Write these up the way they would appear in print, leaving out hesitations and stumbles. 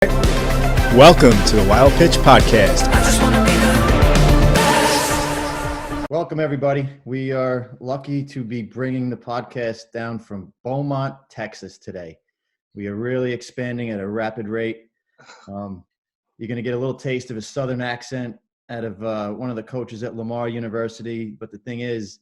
Welcome to the Wild Pitch Podcast. Welcome, everybody. We are lucky to be bringing the podcast down from Beaumont, Texas today. We are really expanding at a rapid rate. You're going to get a little taste of a Southern accent out of one of the coaches at Lamar University. But the thing is,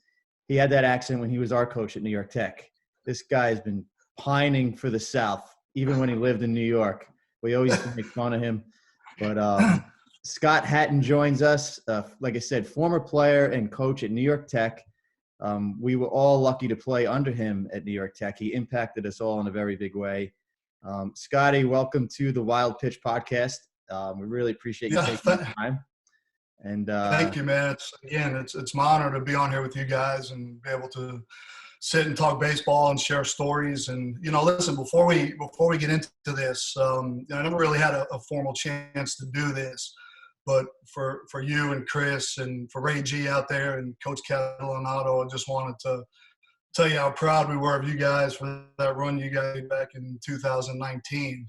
he had that accent when he was our coach at New York Tech. This guy has been pining for the South, even when he lived in New York. We always used to make fun of him. But Scott Hatten joins us. Like I said, former player and coach at New York Tech. We were all lucky to play under him at New York Tech. He impacted us all in a very big way. Scotty, welcome to the Wild Pitch Podcast. We really appreciate you taking the time. And thank you, man. It's my honor to be on here with you guys and be able to sit and talk baseball and share stories. And, listen, before we get into this, I never really had a formal chance to do this, but for you and Chris and for Ray G out there and Coach Catalanato, I just wanted to tell you how proud we were of you guys for that run you guys did back in 2019.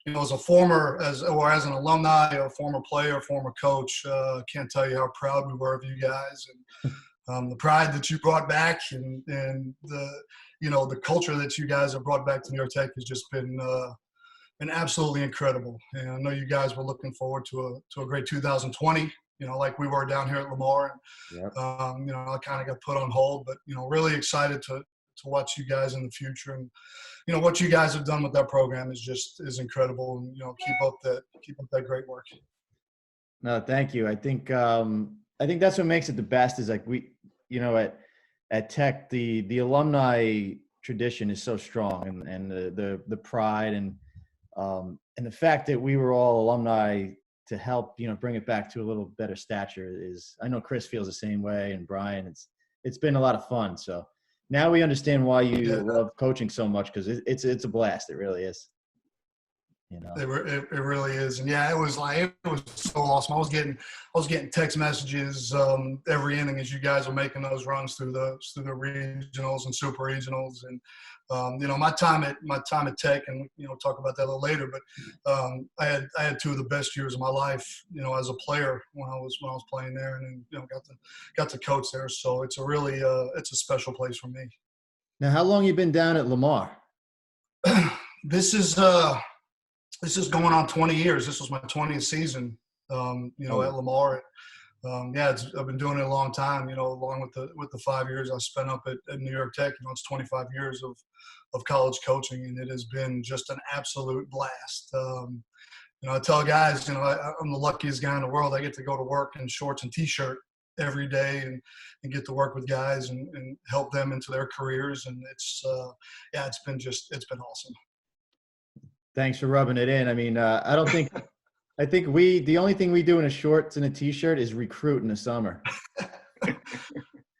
As an alumni, a former player, former coach, can't tell you how proud we were of you guys and the pride that you brought back and the culture that you guys have brought back to New York Tech has just been absolutely incredible. And I know you guys were looking forward to a great 2020. Like we were down here at Lamar. Yep. I kind of got put on hold, but really excited to watch you guys in the future. And what you guys have done with that program is incredible. And keep up that great work. No, thank you. I think that's what makes it the best. Is like at Tech the alumni tradition is so strong, and the pride and the fact that we were all alumni to help bring it back to a little better stature is. I know Chris feels the same way, and Brian. It's been a lot of fun. So now we understand why you love coaching so much, because it's a blast. It really is. It really is. And it was so awesome. I was getting text messages every inning as you guys were making those runs through the regionals and super regionals. And my time at Tech, and talk about that a little later, but I had two of the best years of my life, as a player when I was playing there, and then got to coach there. So it's it's a special place for me. Now, how long you been down at Lamar? This is going on 20 years. This was my 20th season, at Lamar. I've been doing it a long time, along with the 5 years I spent up at New York Tech. It's 25 years of college coaching, and it has been just an absolute blast. I tell guys, I'm the luckiest guy in the world. I get to go to work in shorts and T-shirt every day and get to work with guys and help them into their careers. And it's been awesome. Thanks for rubbing it in. I mean, I think the only thing we do in a shorts and a T-shirt is recruit in the summer.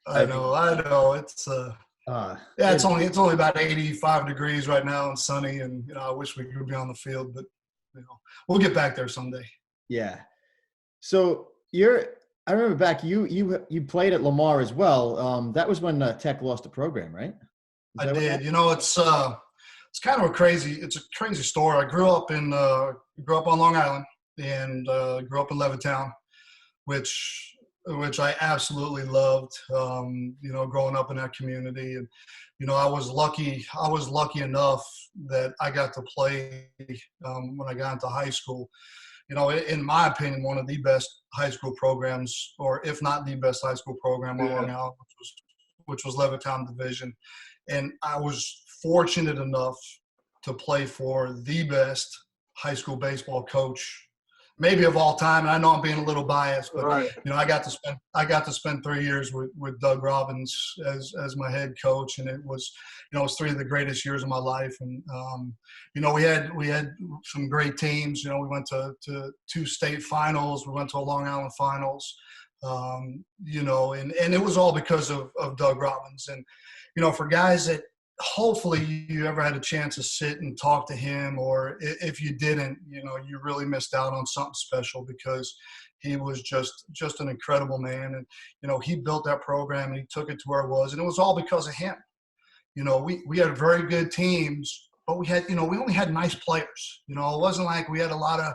I know. It's only about 85 degrees right now and sunny, and I wish we could be on the field, but we'll get back there someday. Yeah. So I remember back you played at Lamar as well. That was when Tech lost the program, right? I did. It's kind of a crazy story. I grew up on Long Island and grew up in Levittown, which I absolutely loved. Growing up in that community, and I was lucky enough that I got to play when I got into high school. In my opinion, one of the best high school programs, or if not the best high school program on Long Island, which was Levittown Division, and I was fortunate enough to play for the best high school baseball coach, maybe of all time. And I know I'm being a little biased, but right. I got to spend 3 years with Doug Robbins as my head coach, and it was 3 of the greatest years of my life. And we had some great teams. We went to 2 state finals. We went to a Long Island finals. And it was all because of Doug Robbins. And for guys that hopefully you ever had a chance to sit and talk to him, or if you didn't, you really missed out on something special, because he was just an incredible man. And, he built that program and he took it to where it was, and it was all because of him. We had very good teams but we had, we only had nice players. It wasn't like we had a lot of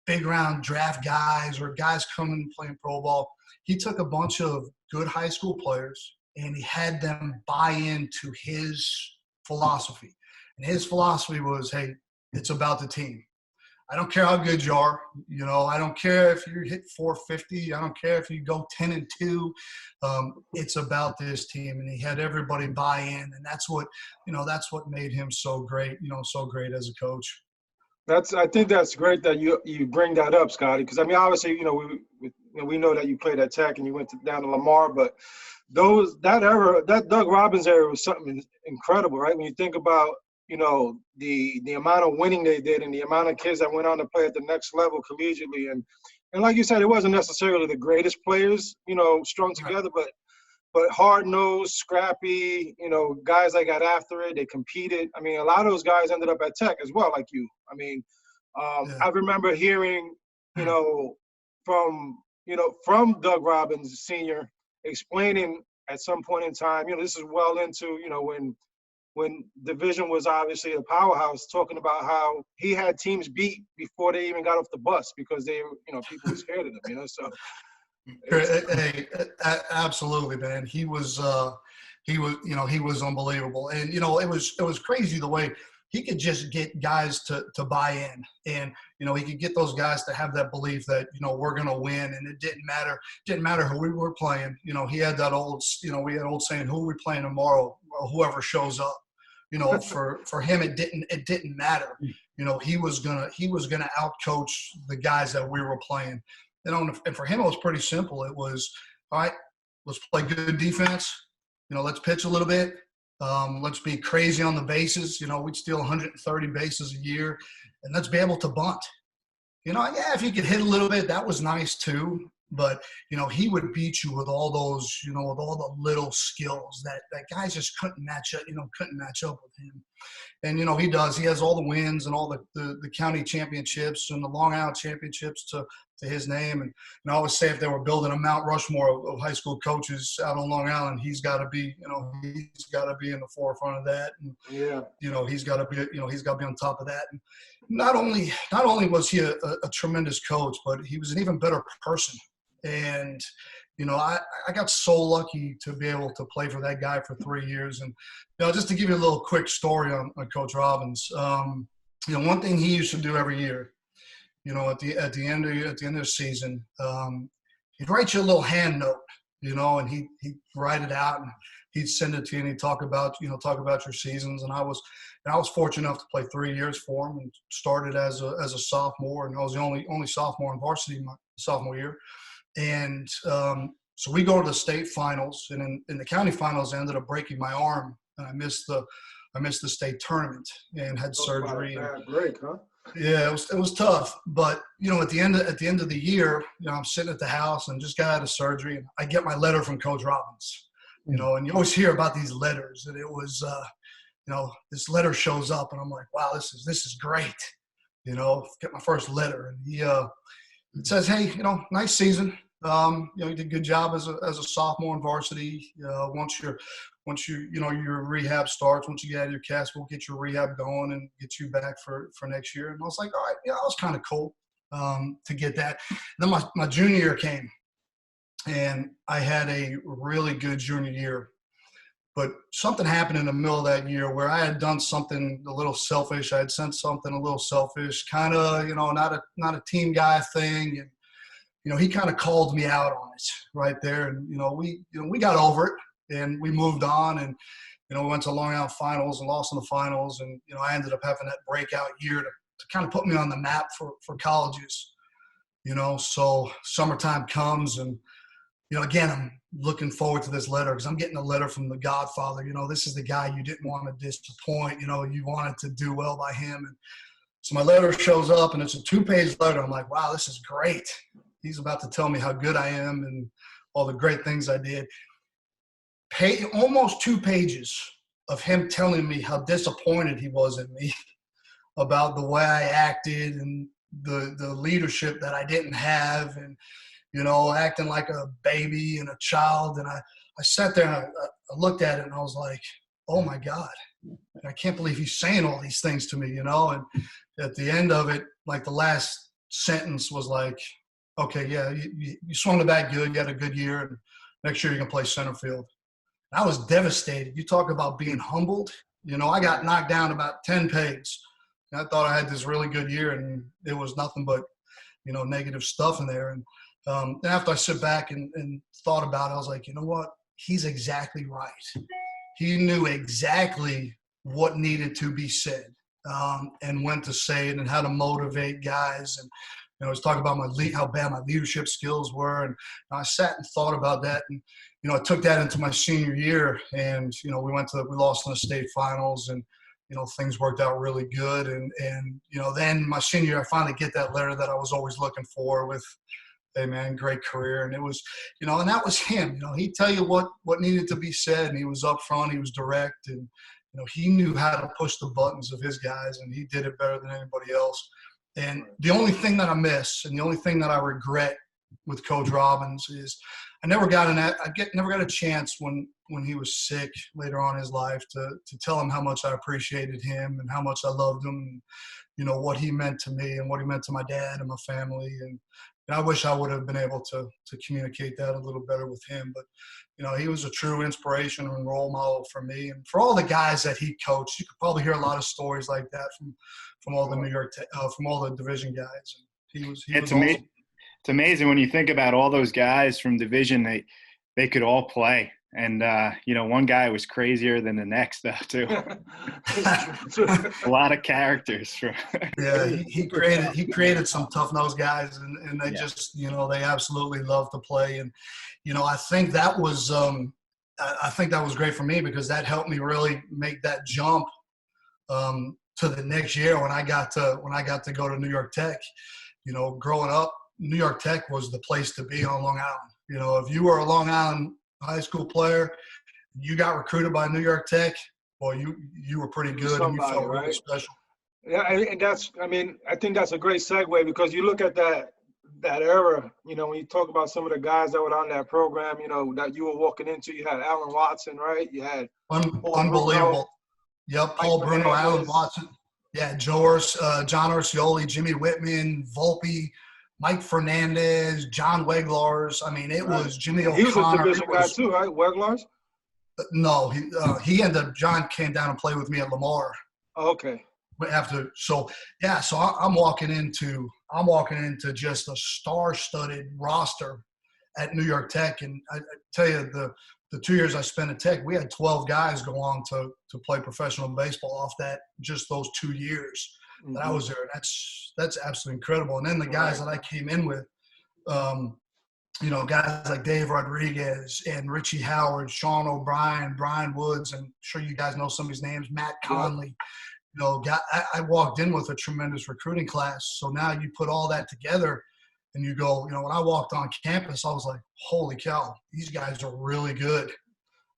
big round draft guys or guys coming and playing pro ball. He took a bunch of good high school players and he had them buy into his philosophy. And his philosophy was, hey, it's about the team. I don't care how good you are. I don't care if you hit 450. I don't care if you go 10-2. It's about this team. And he had everybody buy in. And that's what made him so great, so great as a coach. I think that's great that you bring that up, Scotty, because obviously we know that you played at Tech and you went down to Lamar, but that Doug Robbins era was something incredible, right? When you think about the amount of winning they did and the amount of kids that went on to play at the next level collegiately, and like you said, it wasn't necessarily the greatest players strung together, but hard-nosed, scrappy, guys that got after it, they competed. A lot of those guys ended up at Tech as well, like you. I remember hearing, from Doug Robbins Sr. explaining at some point in time, this is well into, when Division was obviously a powerhouse, talking about how he had teams beat before they even got off the bus because they, people were scared of them, so. Hey, absolutely, man. He was unbelievable. And, it was crazy the way he could just get guys to buy in. And, he could get those guys to have that belief that, we're going to win. And it didn't matter who we were playing. He had that old, we had old saying, who are we playing tomorrow? Well, whoever shows up. For him, it didn't matter. He was gonna outcoach the guys that we were playing. And for him, it was pretty simple. It was, all right, let's play good defense. Let's pitch a little bit. Let's be crazy on the bases. We'd steal 130 bases a year, and let's be able to bunt. If you could hit a little bit, that was nice too. But, he would beat you with all those, with all the little skills that guys just couldn't match up, with him. And, he does. He has all the wins and all the county championships and the Long Island championships to his name. And I always say if they were building a Mount Rushmore of high school coaches out on Long Island, he's got to be, he's got to be in the forefront of that. And, he's got to be, he's got to be on top of that. And not only was he a tremendous coach, but he was an even better person. And, I got so lucky to be able to play for that guy for 3 years. And, just to give you a little quick story on Coach Robbins, one thing he used to do every year, at the end of the season, he'd write you a little hand note, and he'd write it out and he'd send it to you and he'd talk about your seasons. And I was fortunate enough to play 3 years for him and started as a sophomore, and I was the only sophomore in varsity my sophomore year. And so we go to the state finals, and in the county finals, I ended up breaking my arm, and I missed the state tournament and had surgery. Bad break, huh? Yeah, it was tough. But at the end of the year, I'm sitting at the house and just got out of surgery, and I get my letter from Coach Robbins. And you always hear about these letters, and it was this letter shows up, and I'm like, wow, this is great. Get my first letter, and he it says, hey, nice season. You did a good job as a sophomore in varsity. Once your rehab starts, once you get out of your cast, we'll get your rehab going and get you back for next year. And I was like, all right, yeah, that was kind of cool to get that. And then my junior year came, and I had a really good junior year. But something happened in the middle of that year where I had done something a little selfish. I had sent something a little selfish, kind of, not a team guy thing. And, he kind of called me out on it right there. And, we got over it and we moved on, and, we went to Long Island finals and lost in the finals. And, I ended up having that breakout year to kind of put me on the map for colleges, so summertime comes, and, again, I'm looking forward to this letter because I'm getting a letter from the Godfather. This is the guy you didn't want to disappoint. You wanted to do well by him. And so my letter shows up, and it's a 2-page letter. I'm like, wow, this is great. He's about to tell me how good I am and all the great things I did. Almost 2 pages of him telling me how disappointed he was in me about the way I acted and the leadership that I didn't have, and acting like a baby and a child. And I sat there and I looked at it, and I was like, oh my God, I can't believe he's saying all these things to me, you know? And at the end of it, like the last sentence was like, okay, yeah, you swung the bat good. You had a good year. And next year you're going to play center field. And I was devastated. You talk about being humbled. You know, I got knocked down about 10 pegs. And I thought I had this really good year, and it was nothing but, you know, negative stuff in there. And after I sit back and thought about it, I was like, you know what? He's exactly right. He knew exactly what needed to be said, and when to say it and how to motivate guys. And, you know, I was talking about how bad my leadership skills were. And I sat and thought about that. And, you know, I took that into my senior year, and, you know, we lost in the state finals, and, you know, things worked out really good. And, you know, then my senior year, I finally get that letter that I was always looking for with, hey man, great career. And it was, you know, and that was him. You know, he'd tell you what needed to be said, and he was upfront, he was direct, and, you know, he knew how to push the buttons of his guys, and he did it better than anybody else. And the only thing that I miss, and the only thing that I regret with Coach Robbins, is I never got a chance when he was sick later on in his life to tell him how much I appreciated him and how much I loved him, and, you know, what he meant to me and what he meant to my dad and my family. And I wish I would have been able to communicate that a little better with him. But, you know, he was a true inspiration and role model for me. And for all the guys that he coached, you could probably hear a lot of stories like that from all the from all the division guys. And he was awesome. It's amazing when you think about all those guys from division, they could all play. And, you know, one guy was crazier than the next, though, too. A lot of characters. Yeah, he created some tough-nosed guys, and they just, you know, they absolutely love to play. And, you know, I think that was great for me, because that helped me really make that jump to the next year when I got to go to New York Tech. You know, growing up, New York Tech was the place to be on Long Island. You know, if you were a Long Island high school player, you got recruited by New York Tech, well, you were pretty good. Somebody, and you felt really right? special. Yeah, and I think that's a great segue, because you look at that era, you know, when you talk about some of the guys that were on that program, you know, that you were walking into, you had Allen Watson, right? You had Unbelievable. Yep, Paul Bruno, Allen Watson. Yeah, John Orsioli, Jimmy Whitman, Volpe, Mike Fernandez, John Weglars. I mean, it was Jimmy O'Connor. He was a division guy too, right? Weglars? No, John came down and played with me at Lamar. Oh, okay. So I'm walking into just a star-studded roster at New York Tech. And I tell you, the 2 years I spent at Tech, we had 12 guys go on to play professional baseball off just those 2 years that I was there. That's absolutely incredible. And then the guys that I came in with, you know, guys like Dave Rodriguez and Richie Howard, Sean O'Brien, Brian Woods, and I'm sure you guys know some of these names, Matt Conley. You know, I walked in with a tremendous recruiting class. So now you put all that together and you go, you know, when I walked on campus, I was like, holy cow, these guys are really good.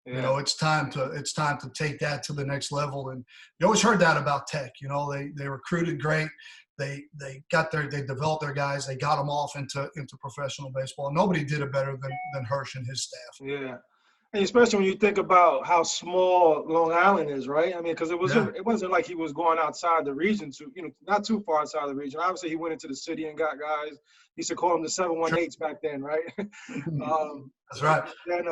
Yeah. You know, it's time to take that to the next level. And you always heard that about Tech. You know, they recruited great. They developed their guys. They got them off into professional baseball. And nobody did it better than Hirsch and his staff. Yeah. And especially when you think about how small Long Island is, right? I mean, because it wasn't like he was going outside the region not too far outside the region. Obviously, he went into the city and got guys. He used to call them the 718s back then, right? That's right. And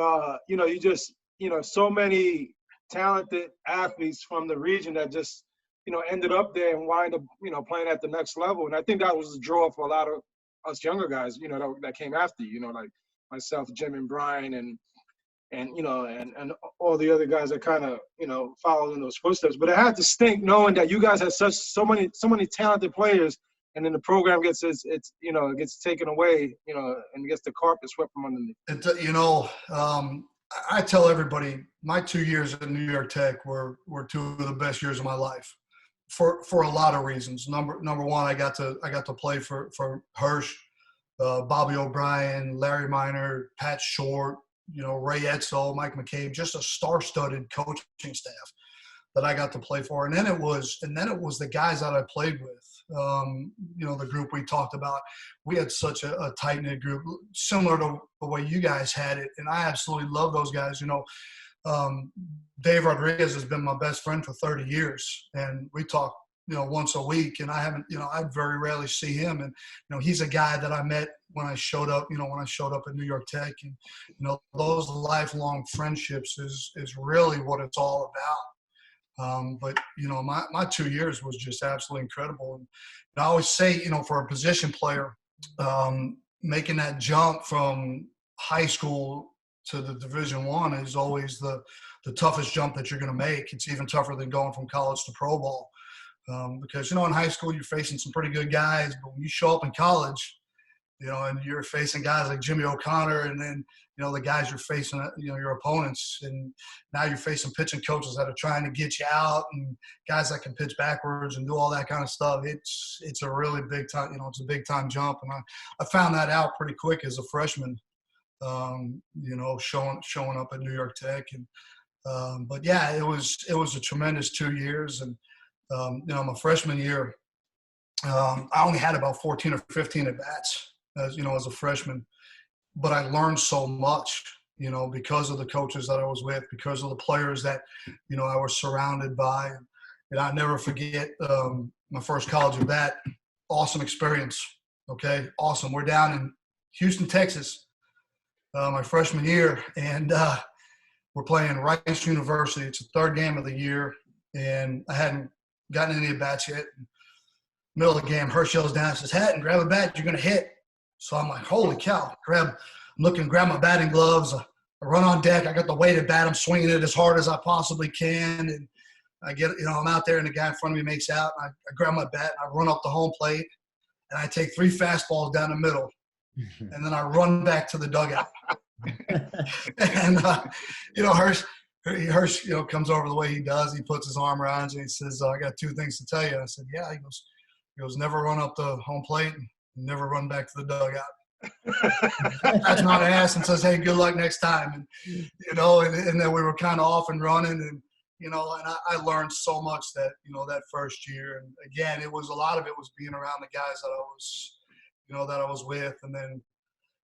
you know, you just, you know, so many talented athletes from the region that just, you know, ended up there and wind up, you know, playing at the next level. And I think that was the draw for a lot of us younger guys, you know, that came after you know, like myself, Jim and Brian, and you know, and all the other guys that kind of, you know, followed in those footsteps. But it had to stink knowing that you guys had so many talented players, and then the program gets it gets taken away, you know, and gets the carpet swept from underneath. You know, I tell everybody my 2 years at New York Tech were two of the best years of my life for a lot of reasons. Number one, I got to play for Hirsch, Bobby O'Brien, Larry Minor, Pat Short, you know, Ray Edsel, Mike McCabe, just a star-studded coaching staff that I got to play for. And then it was the guys that I played with. You know, the group we talked about, we had such a tight-knit group, similar to the way you guys had it. And I absolutely love those guys. You know, Dave Rodriguez has been my best friend for 30 years, and we talk, once a week, and I very rarely see him. And, he's a guy that I met when I showed up, at New York Tech. And, those lifelong friendships is really what it's all about. But, my 2 years was just absolutely incredible. And I always say, for a position player, making that jump from high school to the Division I is always the toughest jump that you're going to make. It's even tougher than going from college to pro ball. Because, in high school, you're facing some pretty good guys, but when you show up in college, and you're facing guys like Jimmy O'Connor, and then, the guys you're facing, your opponents, and now you're facing pitching coaches that are trying to get you out, and guys that can pitch backwards and do all that kind of stuff. It's a really big time, it's a big time jump. And I found that out pretty quick as a freshman, showing up at New York Tech. And, but yeah, it was a tremendous 2 years. And, my freshman year, I only had about 14 or 15 at-bats, as a freshman. But I learned so much, because of the coaches that I was with, because of the players that, I was surrounded by. And I'll never forget my first college at-bat. Awesome experience, okay? Awesome. We're down in Houston, Texas, my freshman year, and we're playing Rice University. It's the third game of the year, and I hadn't gotten any at-bats yet. Middle of the game, Hirsch yells down and says, Hatten, grab a bat, you're going to hit. So I'm like, holy cow. I'm looking, grab my batting gloves. I run on deck. I got the weighted bat. I'm swinging it as hard as I possibly can. And I get, I'm out there, and the guy in front of me makes out. I grab my bat, and I run up the home plate, and I take 3 fastballs down the middle. And then I run back to the dugout. And, Hirsch, comes over the way he does. He puts his arm around you and he says, I got 2 things to tell you. I said, yeah. He goes, never run up the home plate and never run back to the dugout. That's not an ass and says, hey, good luck next time. And, and then we were kind of off and running. And, and I learned so much that, that first year. And again, a lot of it was being around the guys that I was with. And then,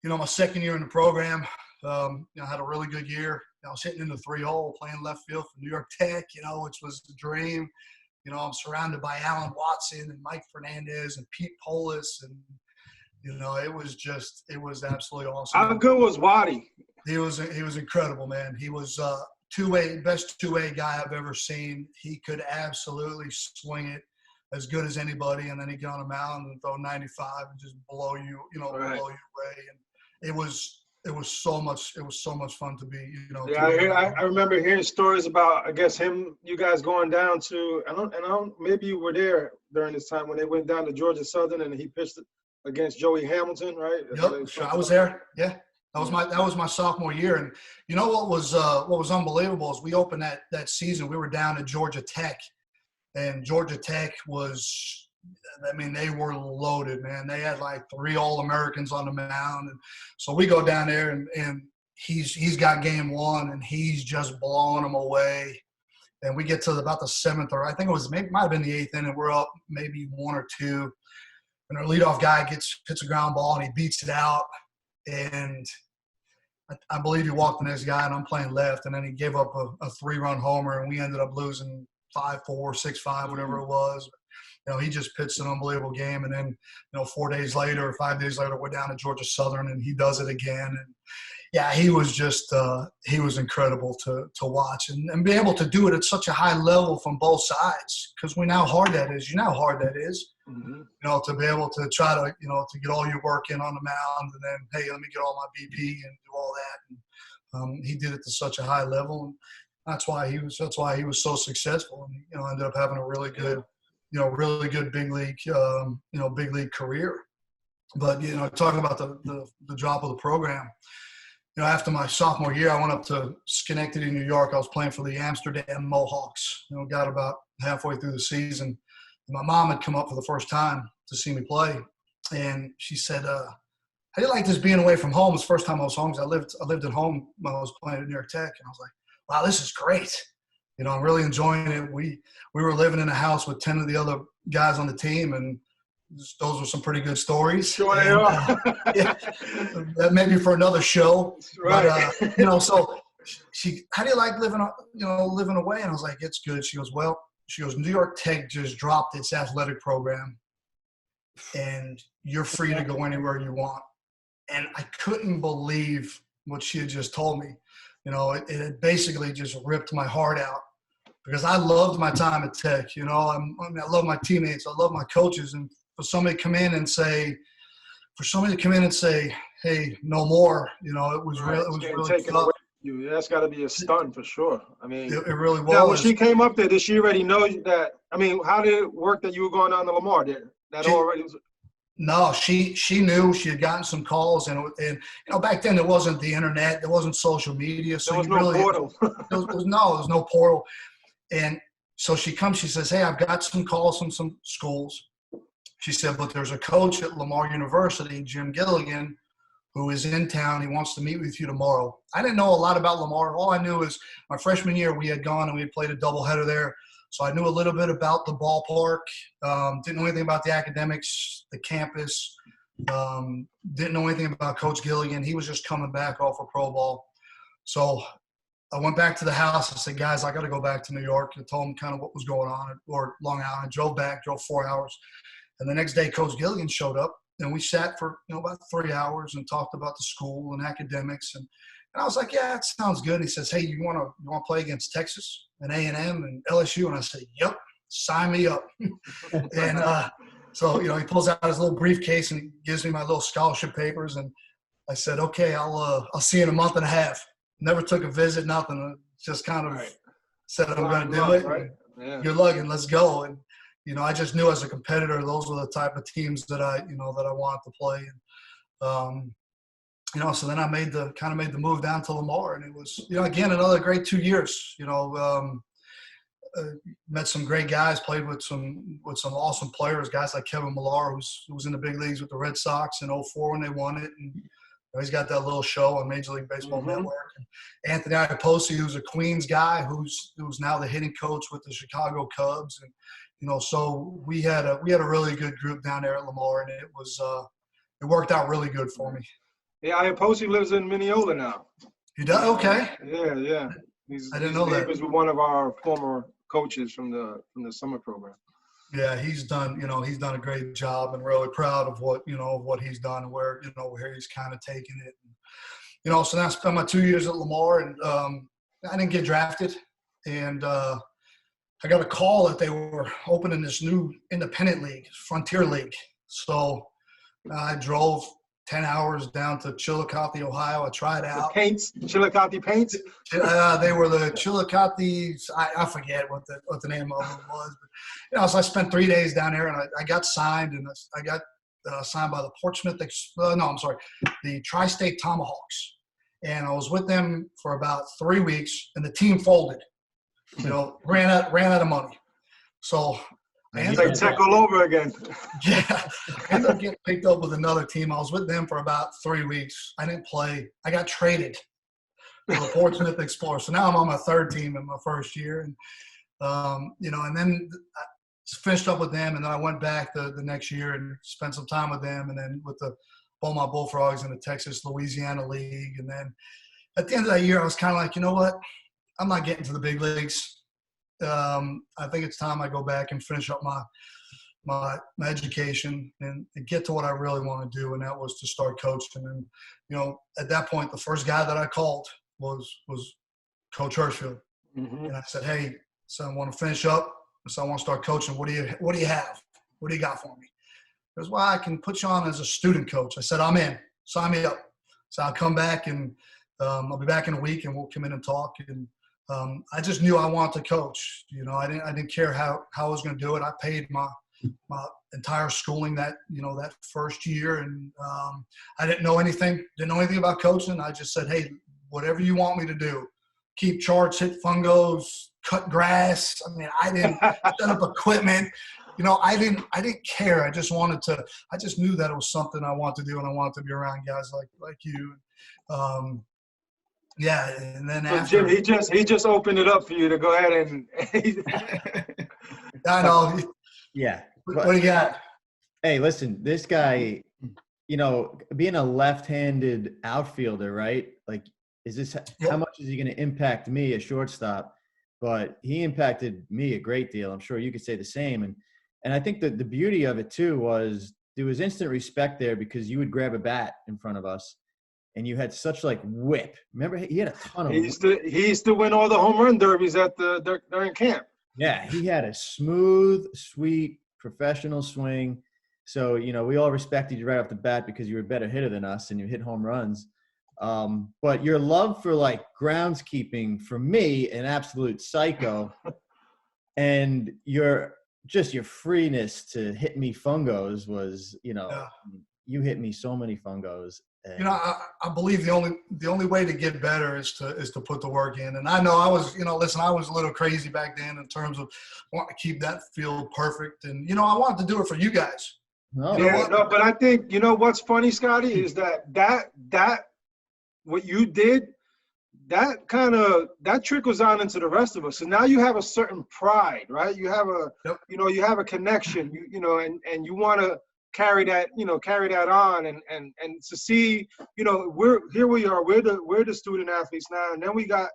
my second year in the program, I had a really good year. I was hitting in the 3-hole, playing left field for New York Tech, which was the dream. I'm surrounded by Alan Watson and Mike Fernandez and Pete Polis. And, it was absolutely awesome. How good was Waddy? He was incredible, man. He was best two-way guy I've ever seen. He could absolutely swing it as good as anybody. And then he'd get on a mound and throw 95 and just blow you, blow you away. And it was so much fun to be, Yeah, I remember hearing stories about, I guess, you guys going down to, maybe you were there during this time when they went down to Georgia Southern and he pitched against Joey Hamilton, right? Yep, sure, I was there. Yeah, that was my sophomore year. And what was unbelievable is we opened that season. We were down at Georgia Tech, and Georgia Tech was. They were loaded, man. They had like 3 All-Americans on the mound. And so we go down there, and he's got game 1, and he's just blowing them away. And we get to about the 7th, or I think it might have been the 8th inning. We're up maybe 1 or 2. And our leadoff guy hits a ground ball, and he beats it out. And I believe he walked the next guy, and I'm playing left. And then he gave up a 3-run homer, and we ended up losing 5-4, 6-5, whatever it was. He just pitched an unbelievable game. And then, 4 days later or 5 days later, we're down at Georgia Southern, and he does it again. And, yeah, he was just he was incredible to watch. And be able to do it at such a high level from both sides, because we know how hard that is. You know how hard that is, to be able to try to, to get all your work in on the mound, and then, hey, let me get all my BP and do all that. And he did it to such a high level. And that's why he was so successful. And, ended up having a really good – really good big league career. But, talking about the drop of the program, after my sophomore year, I went up to Schenectady, New York. I was playing for the Amsterdam Mohawks. Got about halfway through the season. My mom had come up for the first time to see me play. And she said, how do you like this being away from home? It's the first time I was home, because I lived at home when I was playing at New York Tech. And I was like, wow, this is great. I'm really enjoying it. We were living in a house with 10 of the other guys on the team, and those were some pretty good stories. Sure they are. Yeah, that maybe for another show. Right. But, so how do you like living away? And I was like, it's good. She goes, New York Tech just dropped its athletic program and you're free to go anywhere you want. And I couldn't believe what she had just told me. It had basically just ripped my heart out because I loved my time at Tech. I love my teammates. I love my coaches. And for somebody to come in and say, hey, no more, it was really tough. That's got to be a stun for sure. I mean, it really was. Now, when she came up there, did she already know that? I mean, how did it work that you were going down to Lamar? No, she knew. She had gotten some calls, and back then there wasn't the internet, there wasn't social media, so there was no portal. there was no portal. And so she comes, she says, hey, I've got some calls from some schools. She said, but there's a coach at Lamar University, Jim Gilligan, who is in town. He wants to meet with you tomorrow. I didn't know a lot about Lamar. All I knew is my freshman year we had gone and we had played a doubleheader there. So I knew a little bit about the ballpark. Didn't know anything about the academics, the campus. Didn't know anything about Coach Gilligan. He was just coming back off a pro ball. So I went back to the house. I said, guys, I got to go back to New York. I told them kind of what was going on, or Long Island. Drove 4 hours. And the next day, Coach Gilligan showed up. And we sat for about 3 hours and talked about the school and academics. And I was like, yeah, it sounds good. And he says, hey, you want to play against Texas and A&M and LSU? And I said, yep, sign me up. And so, he pulls out his little briefcase and he gives me my little scholarship papers. And I said, okay, I'll see you in a month and a half. Never took a visit, nothing. Just kind of said I'm going to do it. Right? Yeah. Good luck and let's go. And I just knew as a competitor, those were the type of teams that I wanted to play. And, so then I made the move down to Lamar, and it was, again, another great 2 years. Met some great guys, played with some awesome players, guys like Kevin Millar, who was in the big leagues with the Red Sox in 2004 when they won it. And he's got that little show on Major League Baseball Network. And Anthony Iapoce, who's a Queens guy, who's now the hitting coach with the Chicago Cubs. And, so we had a really good group down there at Lamar, and it worked out really good for me. Yeah, Iapoce lives in Mineola now. He does? Okay. Yeah. I didn't know that. He was one of our former coaches from the summer program. Yeah, he's done a great job, and really proud of what he's done and where he's kind of taken it. So now I spent my 2 years at Lamar, and I didn't get drafted, and I got a call that they were opening this new independent league, Frontier League. So I drove 10 hours down to Chillicothe, Ohio. I tried out. Chillicothe Paints? They were the Chillicothe. I forget what the name of them was. But, so I spent 3 days down there, and I got signed, and I got signed by the Tri-State Tomahawks. And I was with them for about 3 weeks, and the team folded. Ran out of money. So I ended up Tech all over again. Yeah. I ended up getting picked up with another team. I was with them for about 3 weeks. I didn't play. I got traded to the Portsmouth Explorers. So now I'm on my third team in my first year. And, and then I finished up with them. And then I went back the next year and spent some time with them. And then with the Beaumont Bullfrogs in the Texas-Louisiana League. And then at the end of that year, I was kind of like, you know what? I'm not getting to the big leagues. I think it's time I go back and finish up my education and get to what I really want to do, and that was to start coaching. And at that point, the first guy that I called was Coach Hirschfield, and I said, "Hey, so I want to finish up, so I want to start coaching. What do you have? What do you got for me?" He goes, "Well, I can put you on as a student coach." I said, "I'm in. Sign me up." So I'll come back and I'll be back in a week, and we'll come in and talk. And I just knew I wanted to coach. I didn't care how I was going to do it. I paid my entire schooling that first year, and I didn't know anything about coaching. I just said, hey, whatever you want me to do, keep charts, hit fungos, cut grass. I mean, I didn't set up equipment. I didn't care. I just knew that it was something I wanted to do, and I wanted to be around guys like you. Yeah, and then so after Jim, he just opened it up for you to go ahead and. I know. Yeah. What do you got? Hey, listen, this guy, being a left-handed outfielder, right? Like is this Yep. how much is he going to impact me, a shortstop? But he impacted me a great deal. I'm sure you could say the same. And I think that the beauty of it too was there was instant respect there because you would grab a bat in front of us and you had such like whip. Remember, he had a ton of He used to win all the home run derbies during camp. Yeah, he had a smooth, sweet, professional swing. So, we all respected you right off the bat because you were a better hitter than us and you hit home runs. But your love for like groundskeeping, for me, an absolute psycho. And your freeness to hit me fungos was, you hit me so many fungos. And I believe the only way to get better is to put the work in. And I know I was, listen, I was a little crazy back then in terms of wanting to keep that field perfect. And, I wanted to do it for you guys. No, but I think, what's funny, Scotty, is that what you did, that trickles on into the rest of us. So now you have a certain pride, right? You have you have a connection, and you want to carry that on and to see, we are, we're the student athletes now. And then we got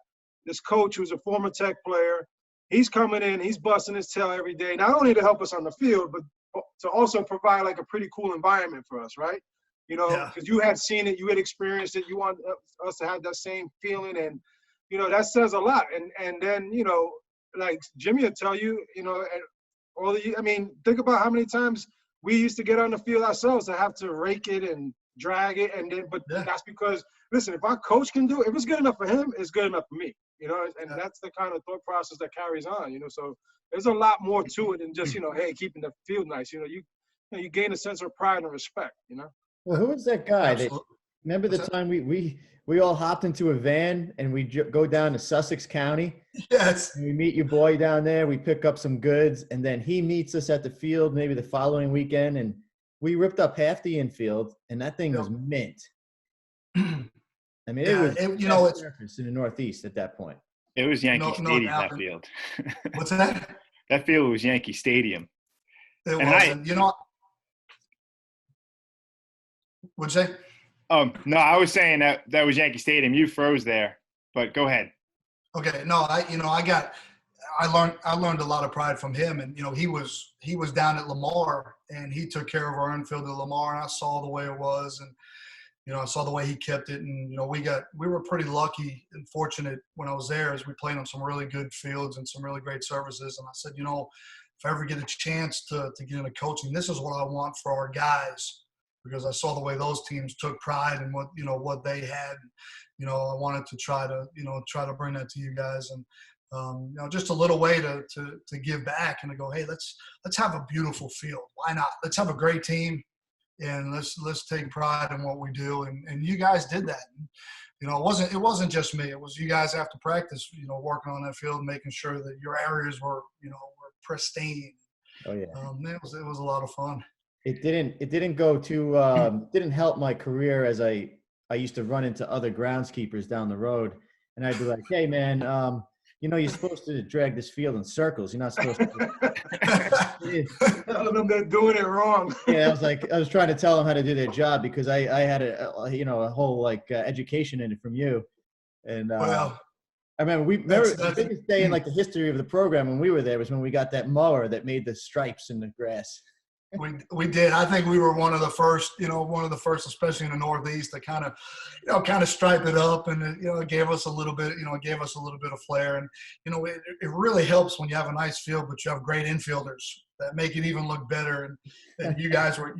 this coach who's a former Tech player. He's coming in, he's busting his tail every day, not only to help us on the field, but to also provide like a pretty cool environment for us, right? Because you had seen it, you had experienced it, you want us to have that same feeling, and that says a lot. And then like Jimmy will tell you, think about how many times we used to get on the field ourselves to have to rake it and drag it, that's because, listen, if our coach can do it, if it's good enough for him, it's good enough for me, and that's the kind of thought process that carries on, so there's a lot more to it than just, hey, keeping the field nice, you gain a sense of pride and respect, Well, who was that guy? Remember the What's time we all hopped into a van and we go down to Sussex County? Yes. And we meet your boy down there. We pick up some goods, and then he meets us at the field maybe the following weekend, and we ripped up half the infield, and that thing was mint. I mean, it was surface in the Northeast at that point. It was Yankee Stadium, that field. What's that? That field was Yankee Stadium. It wasn't. What'd you say? No, I was saying that was Yankee Stadium. You froze there, but go ahead. Okay. No, I learned a lot of pride from him, and he was down at Lamar, and he took care of our infield at Lamar, and I saw the way it was, and I saw the way he kept it, and we were pretty lucky and fortunate when I was there, as we played on some really good fields and some really great services. And I said, if I ever get a chance to get into coaching, this is what I want for our guys, because I saw the way those teams took pride in what they had. I wanted to try to bring that to you guys, and just a little way to give back and to go, hey, let's have a beautiful field. Why not? Let's have a great team, and let's take pride in what we do. And you guys did that. It wasn't just me. It was you guys after practice, working on that field, making sure that your areas were pristine. Oh yeah. It was a lot of fun. It didn't go too didn't help my career, as I used to run into other groundskeepers down the road, and I'd be like, hey man, you're supposed to drag this field in circles. You're not supposed to. Tell them they're doing it wrong. Yeah, I was trying to tell them how to do their job because I had a whole education in it from you, and well, I remember the biggest day in the history of the program when we were there was when we got that mower that made the stripes in the grass. We did. I think we were one of the first, especially in the Northeast, to kind of stripe it up, and it gave us a little bit, of flair. And it really helps when you have a nice field, but you have great infielders that make it even look better. And you guys were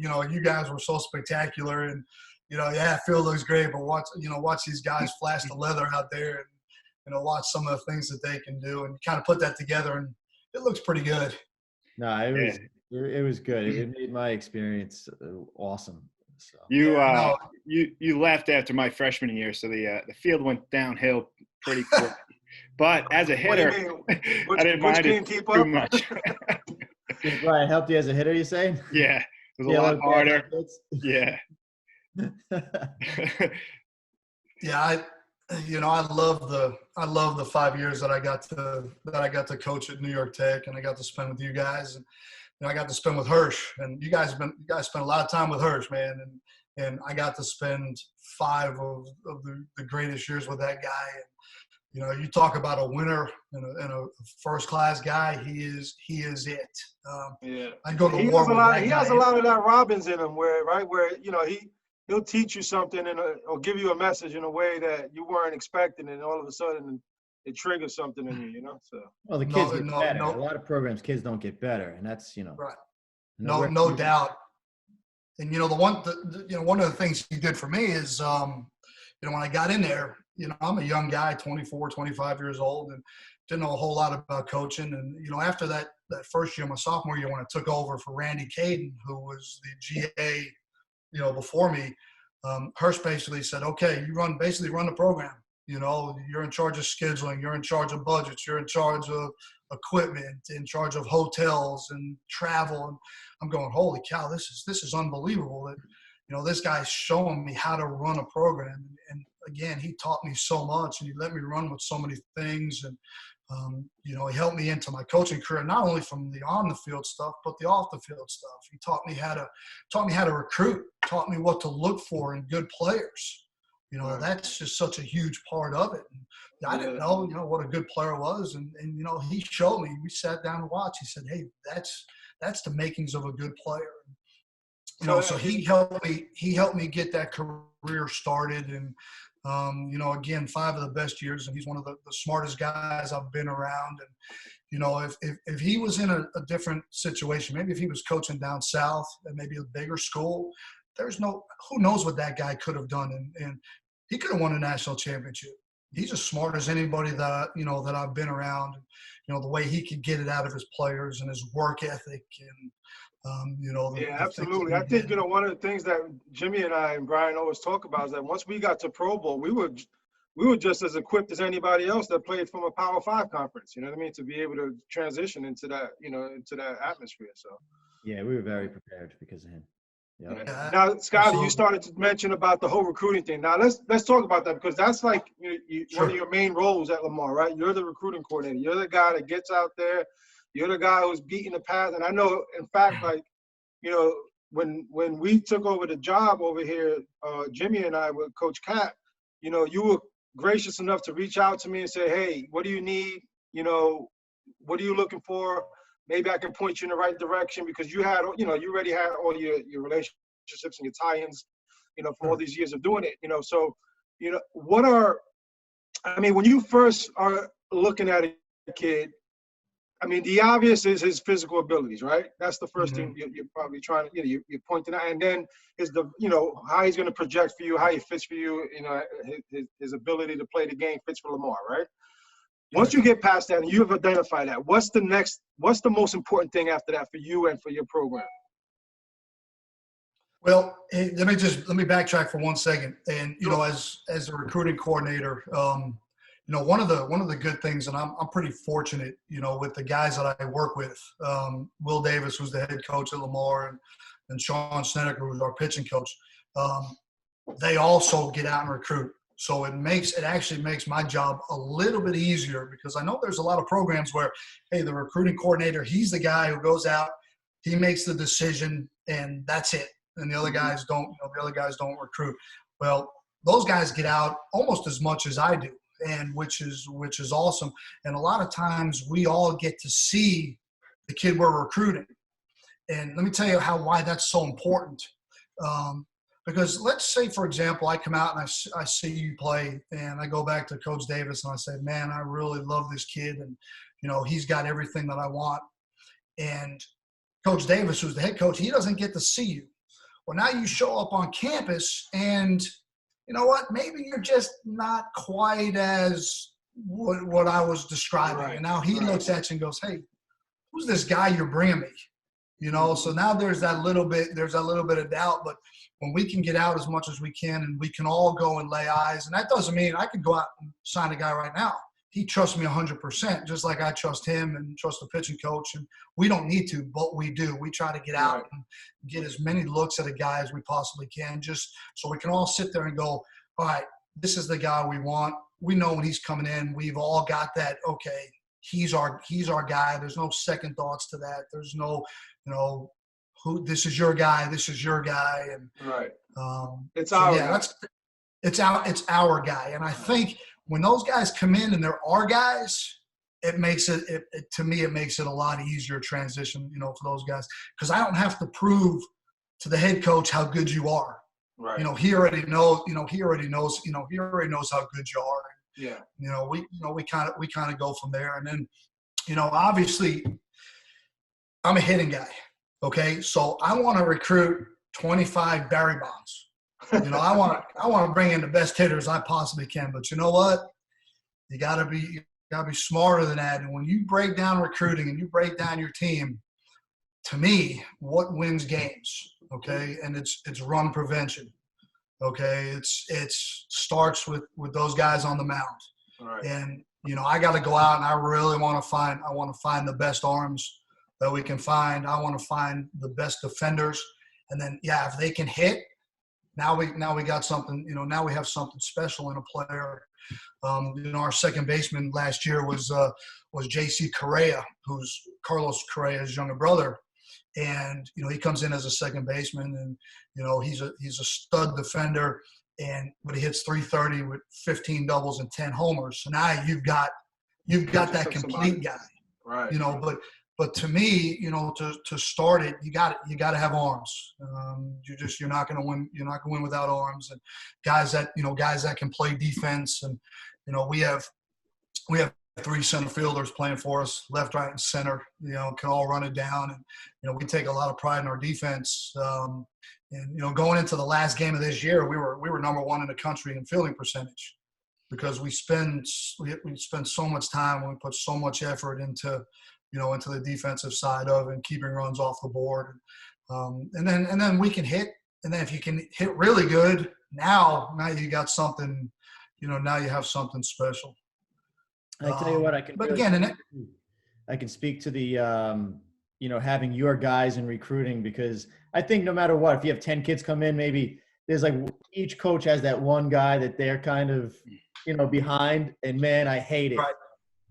so spectacular, and field looks great, but watch these guys flash the leather out there, and watch some of the things that they can do, and kind of put that together, and it looks pretty good. No, it was good. It made my experience awesome. So. You left after my freshman year, so the field went downhill pretty quick. But as a hitter, I didn't mind it too much. Right, helped you as a hitter, you saying? Yeah, it was a lot harder. Yeah. Yeah, I love the 5 years that I got to coach at New York Tech, and I got to spend with you guys, and I got to spend with Hirsch, and you guys spent a lot of time with Hirsch, man, And I got to spend 5 of the greatest years with that guy. And, you know, you talk about a winner and a first-class guy. He is it. Yeah. I go to He war has a with lot. that He guy. has a lot of that Robbins in him, where you know he'll teach you something or give you a message in a way that you weren't expecting, and all of a sudden it triggers something in you. You know, so. Well, the kids get better. A lot of programs, kids don't get better, and that's, you know. Right. No No doubt. And, you know, one of the things he did for me is, you know, when I got in there, you know, I'm a young guy, 24, 25 years old, and didn't know a whole lot about coaching. And, you know, after that first year, my sophomore year, when I took over for Randy Caden, who was the GA, you know, before me, Hurst basically said, okay, you basically run the program. You know, you're in charge of scheduling, you're in charge of budgets, you're in charge of equipment, in charge of hotels and travel. And I'm going, holy cow, this is unbelievable that, you know, this guy's showing me how to run a program. And again, he taught me so much, and he let me run with so many things. And, you know, he helped me into my coaching career, not only from the on the field stuff, but the off the field stuff. He taught me how to recruit, taught me what to look for in good players. You know, that's just such a huge part of it. And I didn't know, you know, what a good player was. And, you know, he showed me. We sat down and watched. He said, hey, that's the makings of a good player. You know, so he helped me get that career started. And, you know, again, 5 of the best years. And he's one of the smartest guys I've been around. And, you know, if he was in a different situation, maybe if he was coaching down south at maybe a bigger school, who knows what that guy could have done. And he could have won a national championship. He's as smart as anybody that I've been around. You know, the way he could get it out of his players and his work ethic and, you know. Yeah, absolutely. I think, you know, one of the things that Jimmy and I and Brian always talk about is that once we got to Pro Bowl, we were just as equipped as anybody else that played from a Power 5 conference, you know what I mean, to be able to transition into that, you know, into that atmosphere. So. Yeah, we were very prepared because of him. Yep. Now, Scotty, you started to mention about the whole recruiting thing. Now, let's talk about that, because that's like one of your main roles at Lamar, right? You're the recruiting coordinator. You're the guy that gets out there. You're the guy who's beating the path. And I know, in fact, like, you know, when we took over the job over here, Jimmy and I with Coach Cap, you know, you were gracious enough to reach out to me and say, hey, what do you need? You know, what are you looking for? Maybe I can point you in the right direction, because you already had all your relationships and your tie-ins, you know, from all these years of doing it, you know. So, you know, when you first are looking at a kid, I mean, the obvious is his physical abilities, right? That's the first thing you're probably trying to, you know, you're pointing out. And then is how he's going to project for you, how he fits for you, you know, his ability to play the game fits for Lamar, right? Once you get past that and you have identified that, what's the most important thing after that for you and for your program? Well, hey, let me backtrack for 1 second. And, you know, as a recruiting coordinator, you know, one of the good things, and I'm pretty fortunate, you know, with the guys that I work with, Will Davis, who's the head coach at Lamar, and Sean Snedeker, who's our pitching coach, they also get out and recruit. So it actually makes my job a little bit easier, because I know there's a lot of programs where, hey, the recruiting coordinator, he's the guy who goes out, he makes the decision, and that's it. And the other guys don't, you know, recruit. Well, those guys get out almost as much as I do, and which is awesome. And a lot of times we all get to see the kid we're recruiting. And let me tell you why that's so important. Because let's say, for example, I come out and I see you play, and I go back to Coach Davis and I say, man, I really love this kid, and, you know, he's got everything that I want. And Coach Davis, who's the head coach, he doesn't get to see you. Well, now you show up on campus, and you know what? Maybe you're just not quite as what I was describing. Right. And now he looks at you and goes, hey, who's this guy you're bringing me? You know, so now there's that little bit of doubt. But when we can get out as much as we can, and we can all go and lay eyes, and that doesn't mean I could go out and sign a guy right now. He trusts me 100%, just like I trust him and trust the pitching coach. And we don't need to, but we do. We try to get out and get as many looks at a guy as we possibly can, just so we can all sit there and go, all right, this is the guy we want. We know when he's coming in. We've all got that, okay, he's our guy. There's no second thoughts to that. There's no, you know, who this is your guy, and Right. It's so, our yeah, guy. it's our guy. And I think when those guys come in and they're our guys, it makes it to me, it makes it a lot easier transition, for those guys, because I don't have to prove to the head coach how good you are. Right. He already knows. He already knows how good you are. Yeah. We kind of go from there, and then, obviously, I'm a hitting guy. Okay, so I want to recruit 25 Barry Bonds. I want to bring in the best hitters I possibly can. But you know what? You got to be smarter than that. And when you break down recruiting and you break down your team, to me, what wins games? Okay, and it's run prevention. Okay, it starts with those guys on the mound. Right. And I got to go out and I really want to find the best arms that we can find. I want to find the best defenders, and then if they can hit, now we got something. Now we have something special in a player. Our second baseman last year was J.C. Correa, who's Carlos Correa's younger brother. And, he comes in as a second baseman, and, he's a stud defender, but he hits .330 with 15 doubles and 10 homers. So now you've got that complete guy, right? But to me, to start it, you got to have arms. You're not going to win. You're not going to win without arms, and guys that can play defense. And we have 3 center fielders playing for us, left, right, and center. Can all run it down, and we take a lot of pride in our defense. And going into the last game of this year, we were number 1 in the country in fielding percentage, because we spend so much time and we put so much effort into the defensive side of and keeping runs off the board. And then we can hit, and then if you can hit really good, now you got something. Now you have something special. I tell you what, I can speak to the having your guys in recruiting, because I think no matter what, if you have 10 kids come in, maybe there's each coach has that one guy that they're kind of behind, and man, I hate it. Right.